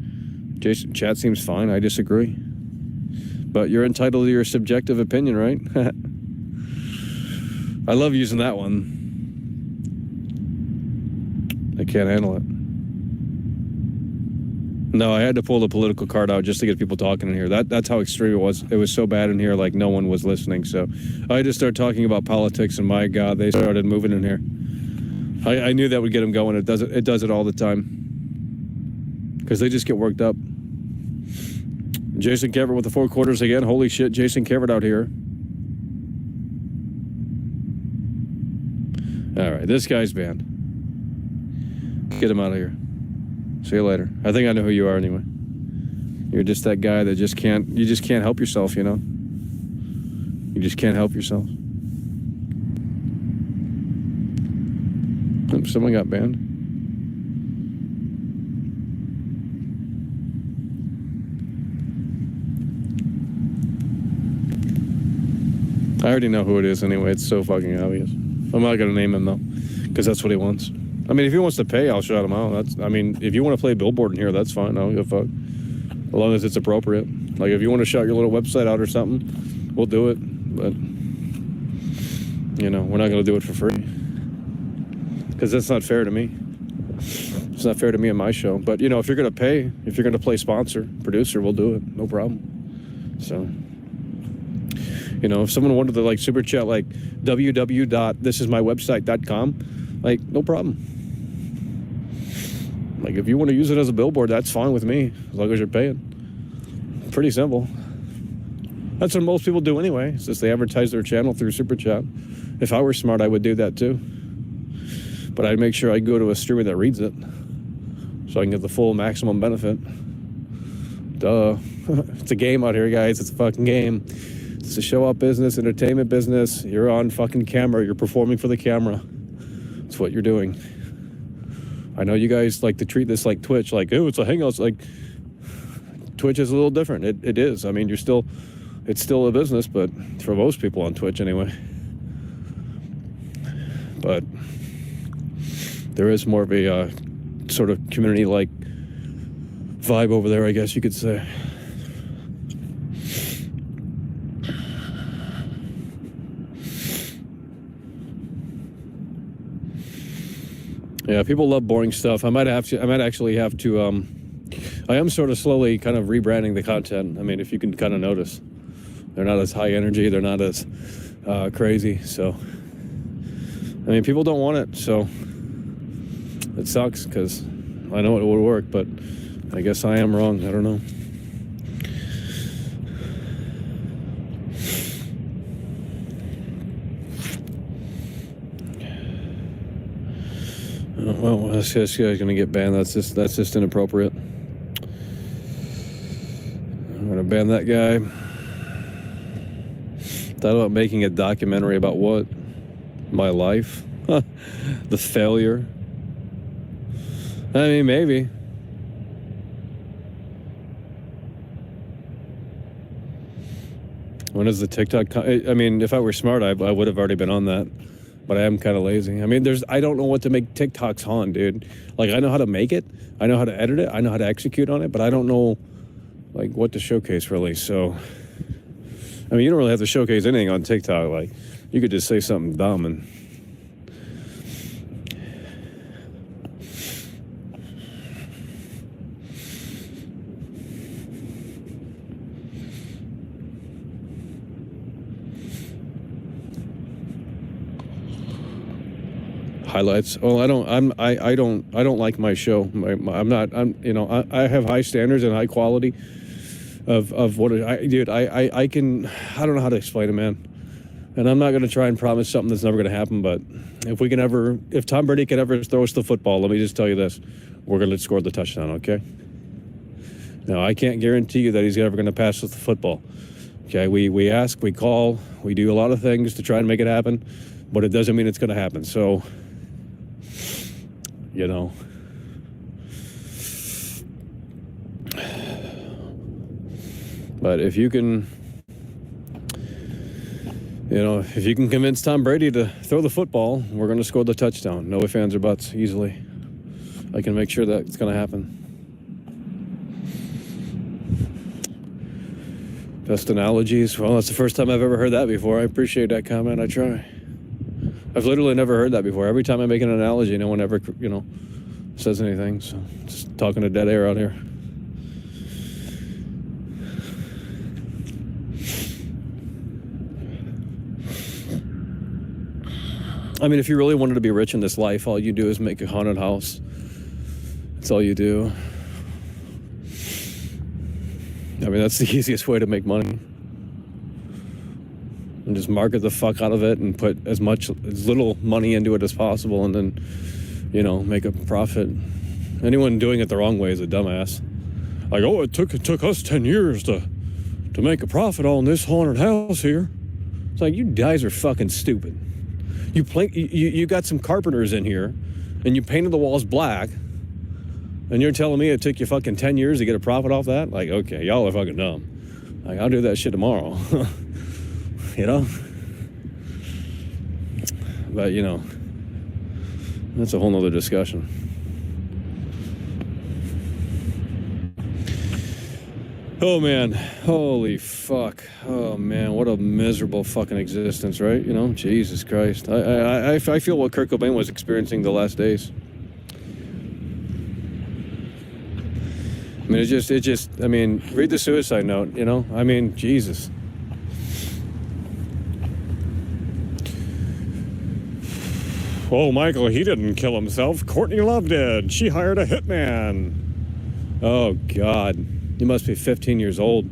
Jason, chat seems fine. I disagree. But you're entitled to your subjective opinion, right? I love using that one. I can't handle it. No, I had to pull the political card out just to get people talking in here. That's how extreme it was. It was so bad in here, like no one was listening. So I just started talking about politics, and my God, they started moving in here. I knew that would get them going. It does it all the time. Because they just get worked up. Jason Kevert with the 4 quarters again. Holy shit, Jason Kevert out here. All right, this guy's banned. Get him out of here. See you later. I think I know who you are anyway. You're just that guy that you just can't help yourself, you know? You just can't help yourself. Oh, someone got banned. I already know who it is anyway. It's so fucking obvious. I'm not gonna name him though, because that's what he wants. I mean, if he wants to pay, I'll shout him out. I mean, if you want to play Billboard in here, that's fine. I don't give a fuck, as long as it's appropriate. Like, if you want to shout your little website out or something, we'll do it. But you know, we're not gonna do it for free, because that's not fair to me. It's not fair to me and my show. But you know, if you're gonna pay, if you're gonna play sponsor, producer, we'll do it. No problem. So. You know, if someone wanted to like super chat like www.thisismywebsite.com, like, no problem. Like, if you want to use it as a billboard, that's fine with me, as long as you're paying. Pretty simple. That's what most people do anyway, since they advertise their channel through super chat. If I were smart, I would do that too. But I'd make sure I go to a streamer that reads it, so I can get the full maximum benefit. Duh. It's a game out here, guys. It's a fucking game. It's a show-up business, entertainment business. You're on fucking camera. You're performing for the camera. That's what you're doing. I know you guys like to treat this like Twitch, like, oh, it's a hangout. Like, Twitch is a little different. It is. I mean, it's still a business, but for most people on Twitch anyway. But there is more of a sort of community-like vibe over there, I guess you could say. Yeah, people love boring stuff. I might actually have to. I am sort of slowly kind of rebranding the content. I mean, if you can kind of notice, they're not as high energy. They're not as crazy. So, I mean, people don't want it. So it sucks, because I know it would work, but I guess I am wrong. I don't know. Well, this guy's gonna get banned. That's just inappropriate. I'm gonna ban that guy. Thought about making a documentary about what? My life? The failure? I mean, maybe. When is the TikTok? I mean, if I were smart, I would have already been on that. But I am kind of lazy. I mean, I don't know what to make TikToks on, dude. Like, I know how to make it. I know how to edit it. I know how to execute on it. But I don't know, like, what to showcase, really. So, I mean, you don't really have to showcase anything on TikTok. Like, you could just say something dumb and... highlights. Well, I don't like my show. I have high standards and high quality of what I don't know how to explain it, man. And I'm not going to try and promise something that's never going to happen, but if Tom Brady can ever throw us the football, let me just tell you this, we're going to score the touchdown, okay? Now, I can't guarantee you that he's ever going to pass us the football. Okay, we ask, we call, we do a lot of things to try and make it happen, but it doesn't mean it's going to happen. So, you know, but if you can convince Tom Brady to throw the football, we're going to score the touchdown. No ifs, ands, or buts, easily. I can make sure that it's going to happen. Best analogies. Well, that's the first time I've ever heard that before. I appreciate that comment. I try. I've literally never heard that before. Every time I make an analogy, no one ever, says anything. So, just talking to dead air out here. I mean, if you really wanted to be rich in this life, all you do is make a haunted house. That's all you do. I mean, that's the easiest way to make money. And just market the fuck out of it and put as little money into it as possible, and then, make a profit. Anyone doing it the wrong way is a dumbass. Like, oh, it took us 10 years to make a profit on this haunted house here. It's like, you guys are fucking stupid. You got some carpenters in here and you painted the walls black, and you're telling me it took you fucking 10 years to get a profit off that? Like, okay, y'all are fucking dumb. Like, I'll do that shit tomorrow. You know? But, you know, that's a whole nother discussion. Oh, man. Holy fuck. Oh, man. What a miserable fucking existence, right? You know? Jesus Christ. I feel what Kurt Cobain was experiencing the last days. I mean, I mean, read the suicide note, you know? I mean, Jesus. Oh, Michael, he didn't kill himself. Courtney Love did. She hired a hitman. Oh, God. He must be 15 years old.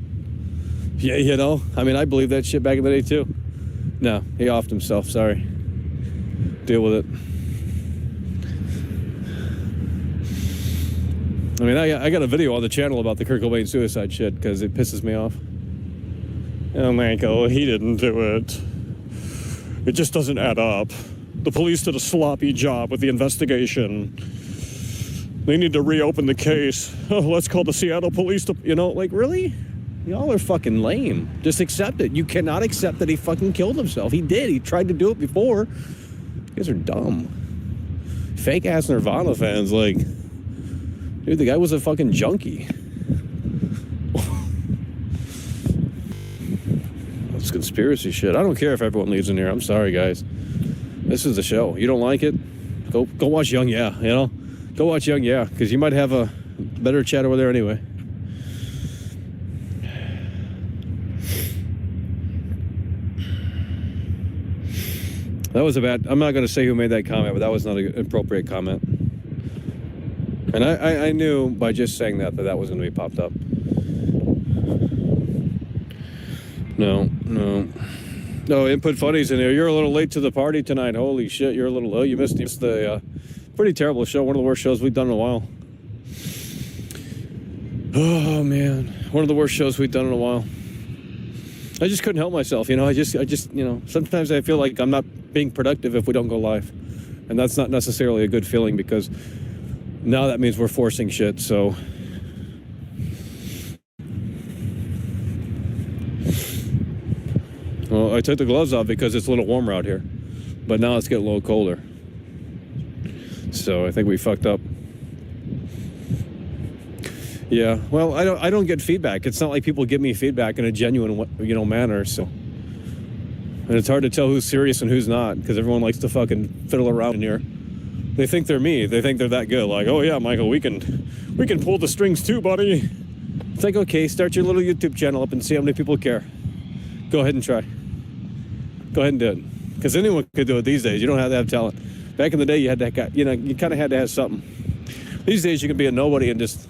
Yeah, you know? I mean, I believed that shit back in the day, too. No, he offed himself. Sorry. Deal with it. I mean, I got a video on the channel about the Kurt Cobain suicide shit because it pisses me off. Oh, Michael, he didn't do it. It just doesn't add up. The police did a sloppy job with the investigation. They need to reopen the case. Oh, let's call the Seattle police. You know, like, really? Y'all are fucking lame. Just accept it. You cannot accept that he fucking killed himself. He did. He tried to do it before. You guys are dumb. Fake-ass Nirvana fans, like... Dude, the guy was a fucking junkie. That's conspiracy shit. I don't care if everyone leaves in here. I'm sorry, guys. This is the show. You don't like it? Go watch Young Yeah, you know? Go watch Young Yeah, because you might have a better chat over there anyway. That was a bad... I'm not going to say who made that comment, but that was not an appropriate comment. And I knew by just saying that was going to be popped up. No, Input Funny's in here. You're a little late to the party tonight. Holy shit, you're a little... Oh, you missed the pretty terrible show. One of the worst shows we've done in a while. Oh, man. One of the worst shows we've done in a while. I just couldn't help myself, you know. I just, you know, sometimes I feel like I'm not being productive if we don't go live. And that's not necessarily a good feeling because... Now that means we're forcing shit, so... Well, I took the gloves off because it's a little warmer out here. But now it's getting a little colder. So I think we fucked up. Yeah, well, I don't get feedback. It's not like people give me feedback in a genuine, you know, manner, so... And it's hard to tell who's serious and who's not, because everyone likes to fucking fiddle around in here. They think they're me. They think they're that good. Like, oh yeah, Michael, we can pull the strings too, buddy. It's like, okay, start your little YouTube channel up and see how many people care. Go ahead and try. Go ahead and do it. Because anyone could do it these days. You don't have to have talent. Back in the day, you had to, you know, you kind of had to have something. These days, you can be a nobody and just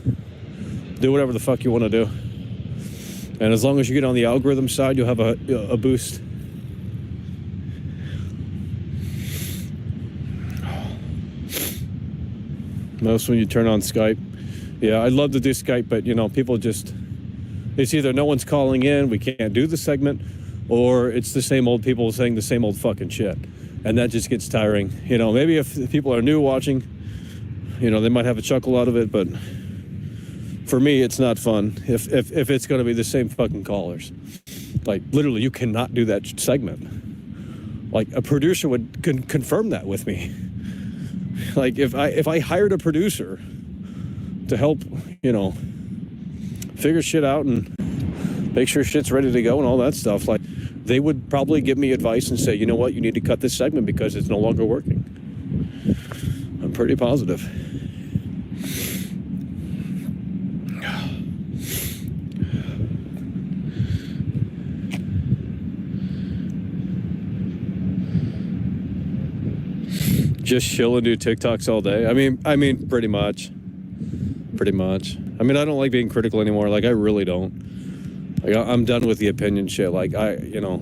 do whatever the fuck you want to do. And as long as you get on the algorithm side, you'll have a boost. Most when you turn on Skype. Yeah, I'd love to do Skype, but, you know, people just... It's either no one's calling in, we can't do the segment, or it's the same old people saying the same old fucking shit. And that just gets tiring. You know, maybe if people are new watching, you know, they might have a chuckle out of it, but for me, it's not fun if it's going to be the same fucking callers. Like, literally, you cannot do that segment. Like, a producer would confirm that with me. Like, if I hired a producer to help, you know, figure shit out and make sure shit's ready to go and all that stuff, like, they would probably give me advice and say, you know what, you need to cut this segment because it's no longer working. I'm pretty positive. Just chill and do TikToks all day. I mean, pretty much. I mean, I don't like being critical anymore. Like, I really don't. Like, I'm done with the opinion shit. Like, you know.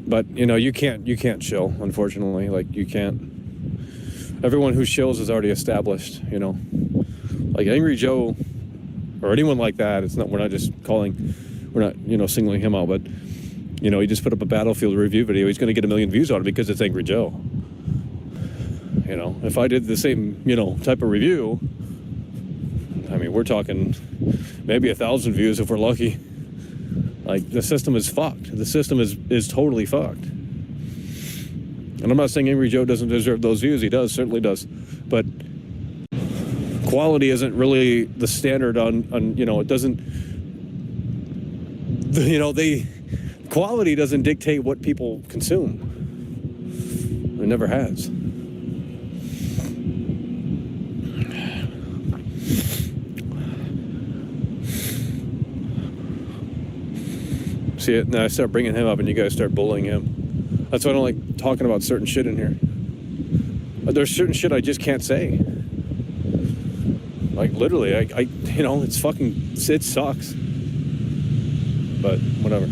But, you know, you can't chill, unfortunately. Like, you can't. Everyone who chills is already established, you know. Like, Angry Joe or anyone like that, we're not, you know, singling him out, but You know, he just put up a Battlefield review video. He's going to get 1 million views on it because it's Angry Joe. You know, if I did the same, you know, type of review, I mean, we're talking maybe 1,000 views if we're lucky. Like, the system is fucked. The system is totally fucked. And I'm not saying Angry Joe doesn't deserve those views. He does, certainly does. But quality isn't really the standard on you know, it doesn't, you know, quality doesn't dictate what people consume. It never has. See it? Now I start bringing him up and you guys start bullying him. That's why I don't like talking about certain shit in here. There's certain shit I just can't say. Like, literally, I you know, it sucks. But whatever.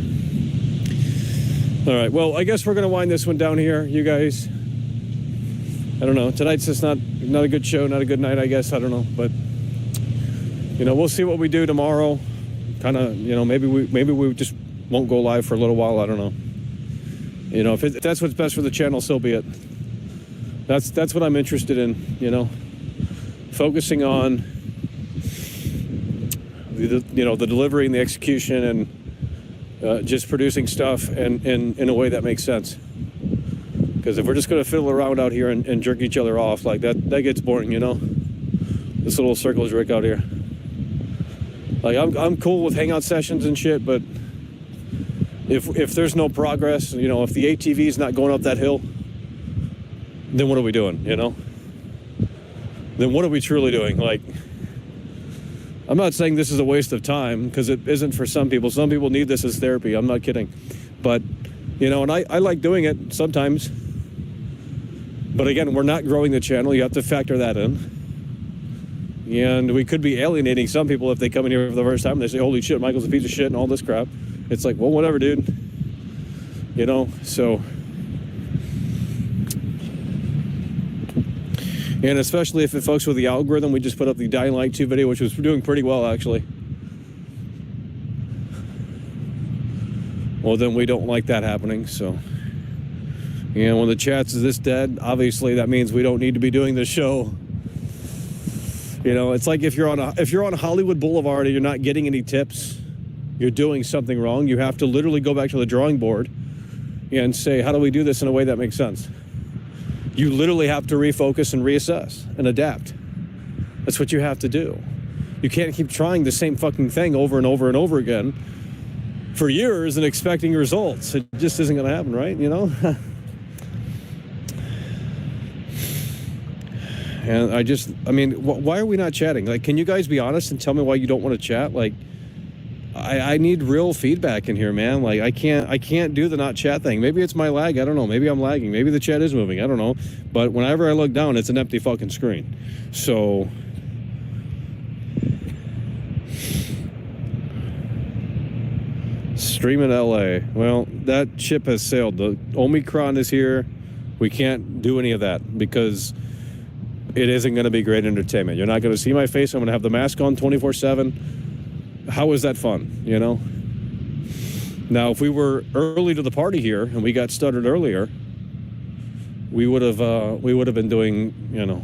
All right, well, I guess we're going to wind this one down here, you guys. I don't know. Tonight's just not a good show, not a good night, I guess. I don't know. But, you know, we'll see what we do tomorrow. Kind of, you know, maybe we just won't go live for a little while. I don't know. You know, if that's what's best for the channel, so be it. That's what I'm interested in, you know. Focusing on, the delivery and the execution and just producing stuff and in a way that makes sense. Because if we're just going to fiddle around out here and jerk each other off, like that gets boring, you know. This little circle jerk out here. Like, I'm cool with hangout sessions and shit, but if there's no progress, you know, if the ATV is not going up that hill, then what are we doing, you know? Then what are we truly doing? Like, I'm not saying this is a waste of time, because it isn't for some people. Some people need this as therapy. I'm not kidding. But, you know, and I like doing it sometimes. But again, we're not growing the channel. You have to factor that in. And we could be alienating some people if they come in here for the first time and they say, holy shit, Michael's a piece of shit and all this crap. It's like, well, whatever, dude. You know, so. And especially if it fucks with the algorithm, we just put up the Dying Light 2 video, which was doing pretty well, actually. Well, then we don't like that happening, so. You know, when the chat's this dead, obviously that means we don't need to be doing this show. You know, it's like if you're on Hollywood Boulevard and you're not getting any tips, you're doing something wrong. You have to literally go back to the drawing board and say, how do we do this in a way that makes sense? You literally have to refocus and reassess and adapt. That's what you have to do. You can't keep trying the same fucking thing over and over and over again for years and expecting results. It just isn't going to happen, right? You know? And I mean, why are we not chatting? Like, can you guys be honest and tell me why you don't want to chat? Like, I need real feedback in here, man. Like, I can't do the not chat thing. Maybe it's my lag. I don't know. Maybe I'm lagging. Maybe the chat is moving. I don't know. But whenever I look down, it's an empty fucking screen. So, stream in LA. Well, that ship has sailed. The Omicron is here. We can't do any of that because it isn't going to be great entertainment. You're not going to see my face. I'm going to have the mask on 24/7. How is that fun, you know? Now, if we were early to the party here and we got started earlier, we would have been doing, you know.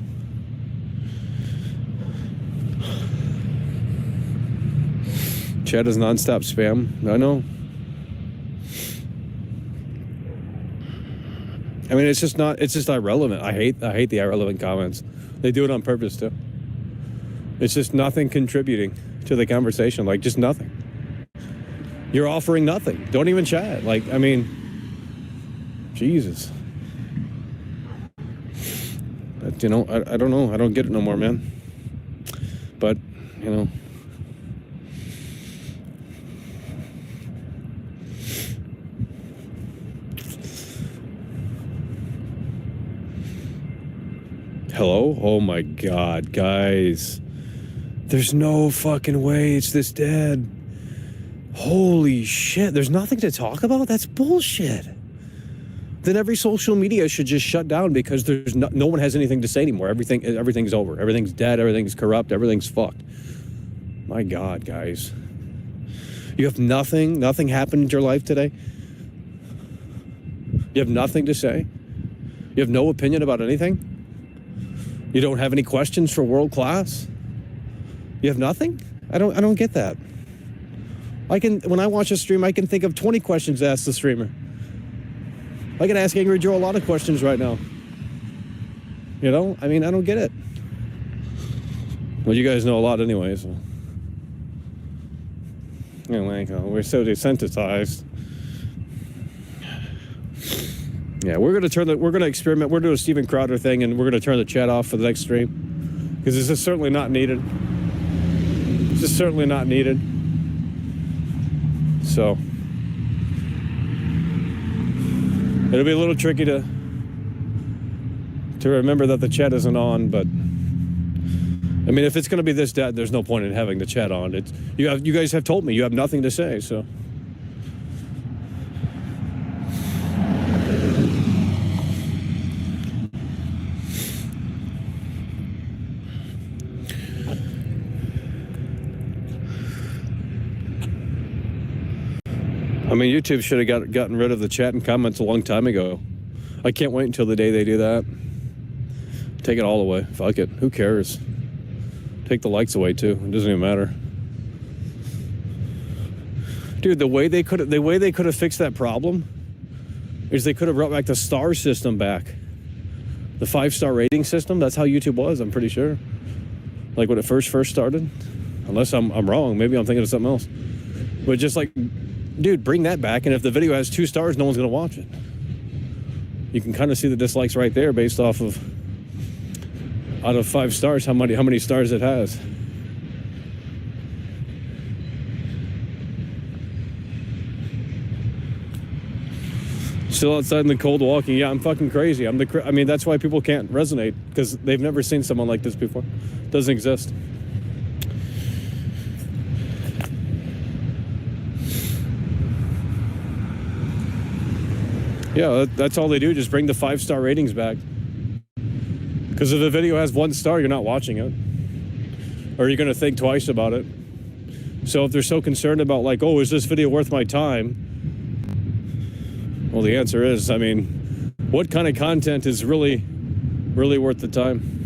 Chat is nonstop spam. I know. I mean, it's just irrelevant. I hate the irrelevant comments. They do it on purpose too. It's just nothing contributing to the conversation, like just nothing. You're offering nothing. Don't even chat. Like, I mean, Jesus. But, you know, I don't know. I don't get it no more, man. But, you know. Hello? Oh my God, guys. There's no fucking way it's this dead. Holy shit. There's nothing to talk about? That's bullshit. Then every social media should just shut down because there's no one has anything to say anymore. Everything's over. Everything's dead. Everything's corrupt. Everything's fucked. My God, guys. You have nothing happened in your life today? You have nothing to say? You have no opinion about anything? You don't have any questions for world class? You have nothing? I don't get that. When I watch a stream, I can think of 20 questions to ask the streamer. I can ask Angry Joe a lot of questions right now. You know? I mean, I don't get it. Well, you guys know a lot anyway, so. You know, like, we're so desensitized. Yeah, we're gonna experiment. We're doing a Steven Crowder thing, and we're gonna turn the chat off for the next stream because this is certainly not needed. This is certainly not needed. So it'll be a little tricky to remember that the chat isn't on, but I mean, if it's gonna be this dead, there's no point in having the chat on. You guys have told me you have nothing to say, so. I mean, YouTube should have gotten rid of the chat and comments a long time ago. I can't wait until the day they do that. Take it all away. Fuck it. Who cares? Take the likes away too. It doesn't even matter. Dude, the way they could have fixed that problem is they could have brought back the star system back. The 5-star rating system. That's how YouTube was, I'm pretty sure. Like when it first started. Unless I'm wrong. Maybe I'm thinking of something else. But just like, dude, bring that back, and if the video has 2 stars, no one's going to watch it. You can kind of see the dislikes right there based off of, out of 5 stars, how many stars it has. Still outside in the cold walking. Yeah, I'm fucking crazy. I mean, that's why people can't resonate, because they've never seen someone like this before. Doesn't exist. Yeah, that's all they do. Just bring the 5-star ratings back. Because if a video has 1 star, you're not watching it. Or you're going to think twice about it. So if they're so concerned about like, oh, is this video worth my time? Well, the answer is, I mean, what kind of content is really, really worth the time?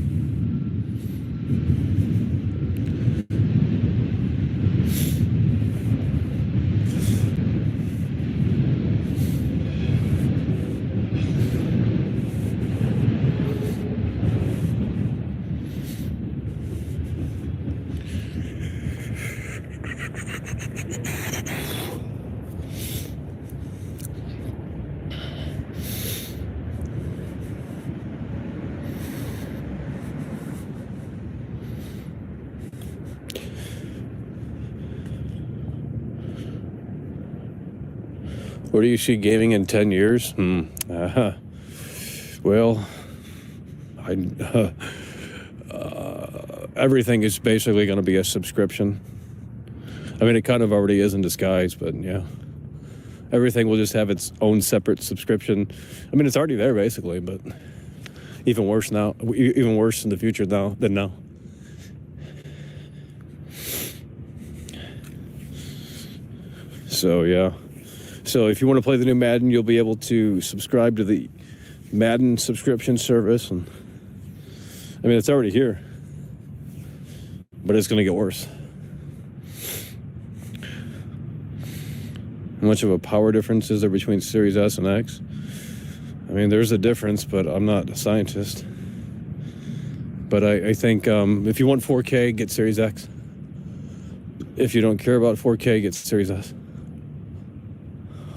Where do you see gaming in 10 years? Well, everything is basically going to be a subscription. I mean, it kind of already is in disguise, but yeah. Everything will just have its own separate subscription. I mean, it's already there basically, but even worse now. Even worse in the future now than now. So yeah. So if you want to play the new Madden, you'll be able to subscribe to the Madden subscription service. And I mean, it's already here, but it's going to get worse. How much of a power difference is there between Series S and X? I mean, there's a difference, but I'm not a scientist. But I think if you want 4K, get Series X. If you don't care about 4K, get Series S.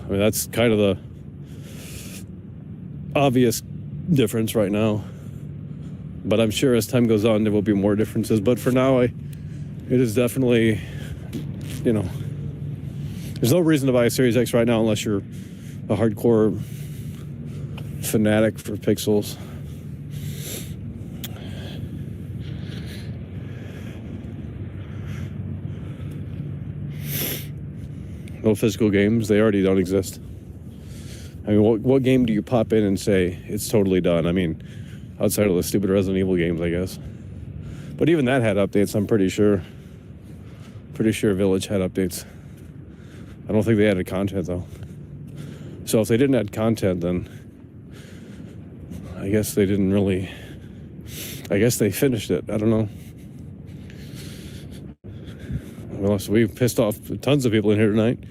I mean, that's kind of the obvious difference right now. But I'm sure as time goes on, there will be more differences. But for now, it is definitely, you know, there's no reason to buy a Series X right now unless you're a hardcore fanatic for pixels. No physical games, they already don't exist. I mean, what game do you pop in and say it's totally done? I mean, outside of the stupid Resident Evil games, I guess. But even that had updates, I'm pretty sure. Pretty sure Village had updates. I don't think they added content, though. So if they didn't add content, then I guess they didn't really... I guess they finished it. I don't know. Well, so we pissed off tons of people in here tonight.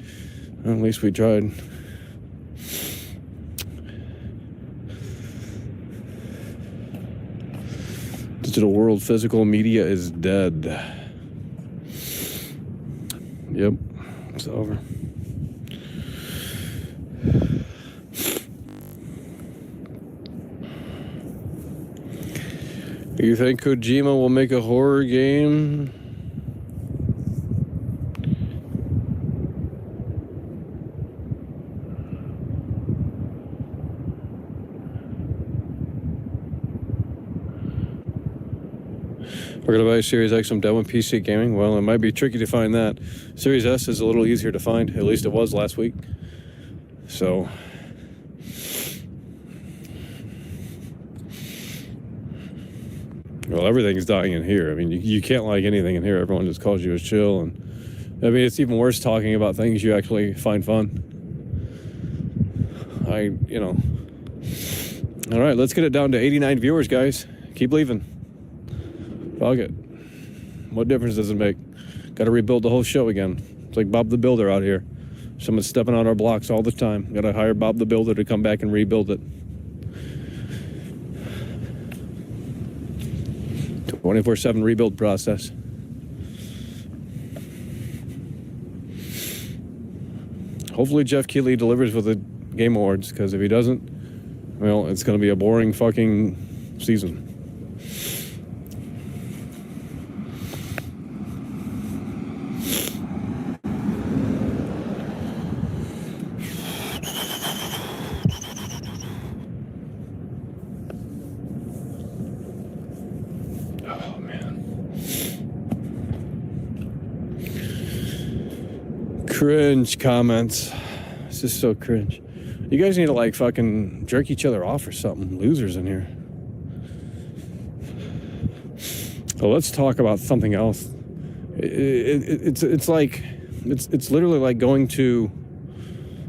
Well, at least we tried. Digital world, physical media is dead. Yep, it's over. Do you think Kojima will make a horror game? We're going to buy a Series X. I'm done with PC gaming. Well, it might be tricky to find that. Series S is a little easier to find. At least it was last week. So... well, everything's dying in here. I mean, you can't like anything in here. Everyone just calls you a chill. And I mean, it's even worse talking about things you actually find fun. All right, let's get it down to 89 viewers, guys. Keep leaving. Fuck it. What difference does it make? Got to rebuild the whole show again. It's like Bob the Builder out here. Someone's stepping on our blocks all the time. Got to hire Bob the Builder to come back and rebuild it. 24/7 rebuild process. Hopefully Jeff Keighley delivers with the Game Awards, because if he doesn't, well, it's going to be a boring fucking season. Cringe comments. It's just so cringe. You guys need to like fucking jerk each other off or something. Losers in here. So let's talk about something else. It's like it's literally like going to,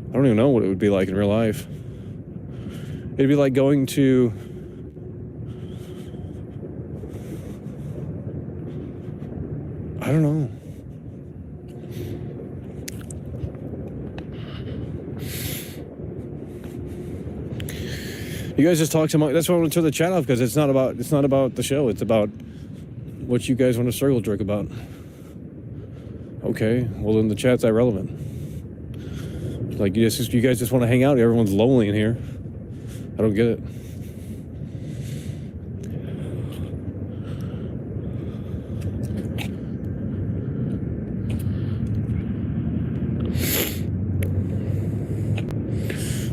I don't even know what it would be like in real life. It'd be like going to I don't know. You guys just talk to my. That's why I want to turn the chat off, because it's not about the show. It's about what you guys want to circle jerk about. Okay, well then the chat's irrelevant. Like you guys just want to hang out. Everyone's lonely in here. I don't get it.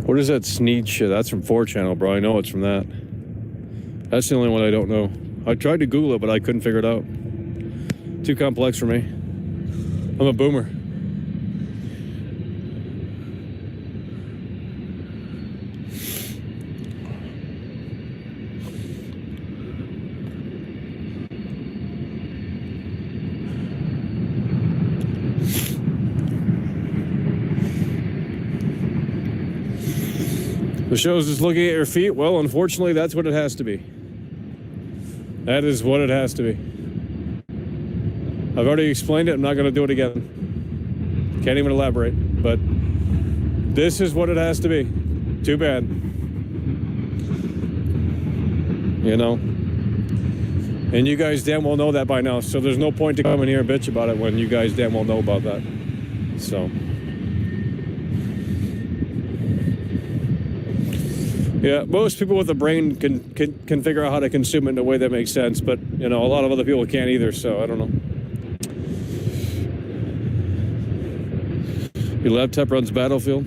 What is that Sneed shit? That's from 4channel, bro. I know it's from that. That's the only one I don't know. I tried to Google it, but I couldn't figure it out. Too complex for me. I'm a boomer. The show's just looking at your feet. Well, unfortunately, that's what it has to be. That is what it has to be. I've already explained it. I'm not going to do it again. Can't even elaborate. But this is what it has to be. Too bad. You know? And you guys damn well know that by now. So there's no point to come in here and bitch about it when you guys damn well know about that. So... yeah, most people with a brain can figure out how to consume it in a way that makes sense, but you know, a lot of other people can't either, so I don't know. Your laptop runs Battlefield?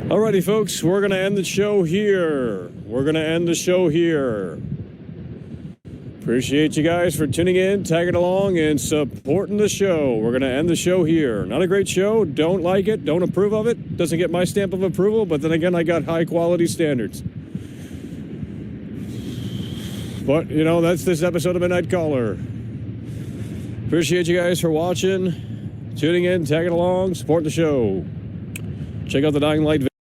Alrighty, folks, we're gonna end the show here. Appreciate you guys for tuning in, tagging along, and supporting the show. We're going to end the show here. Not a great show. Don't like it. Don't approve of it. Doesn't get my stamp of approval, but then again, I got high quality standards. But, you know, that's this episode of Midnight Caller. Appreciate you guys for watching, tuning in, tagging along, support the show. Check out the Dying Light video.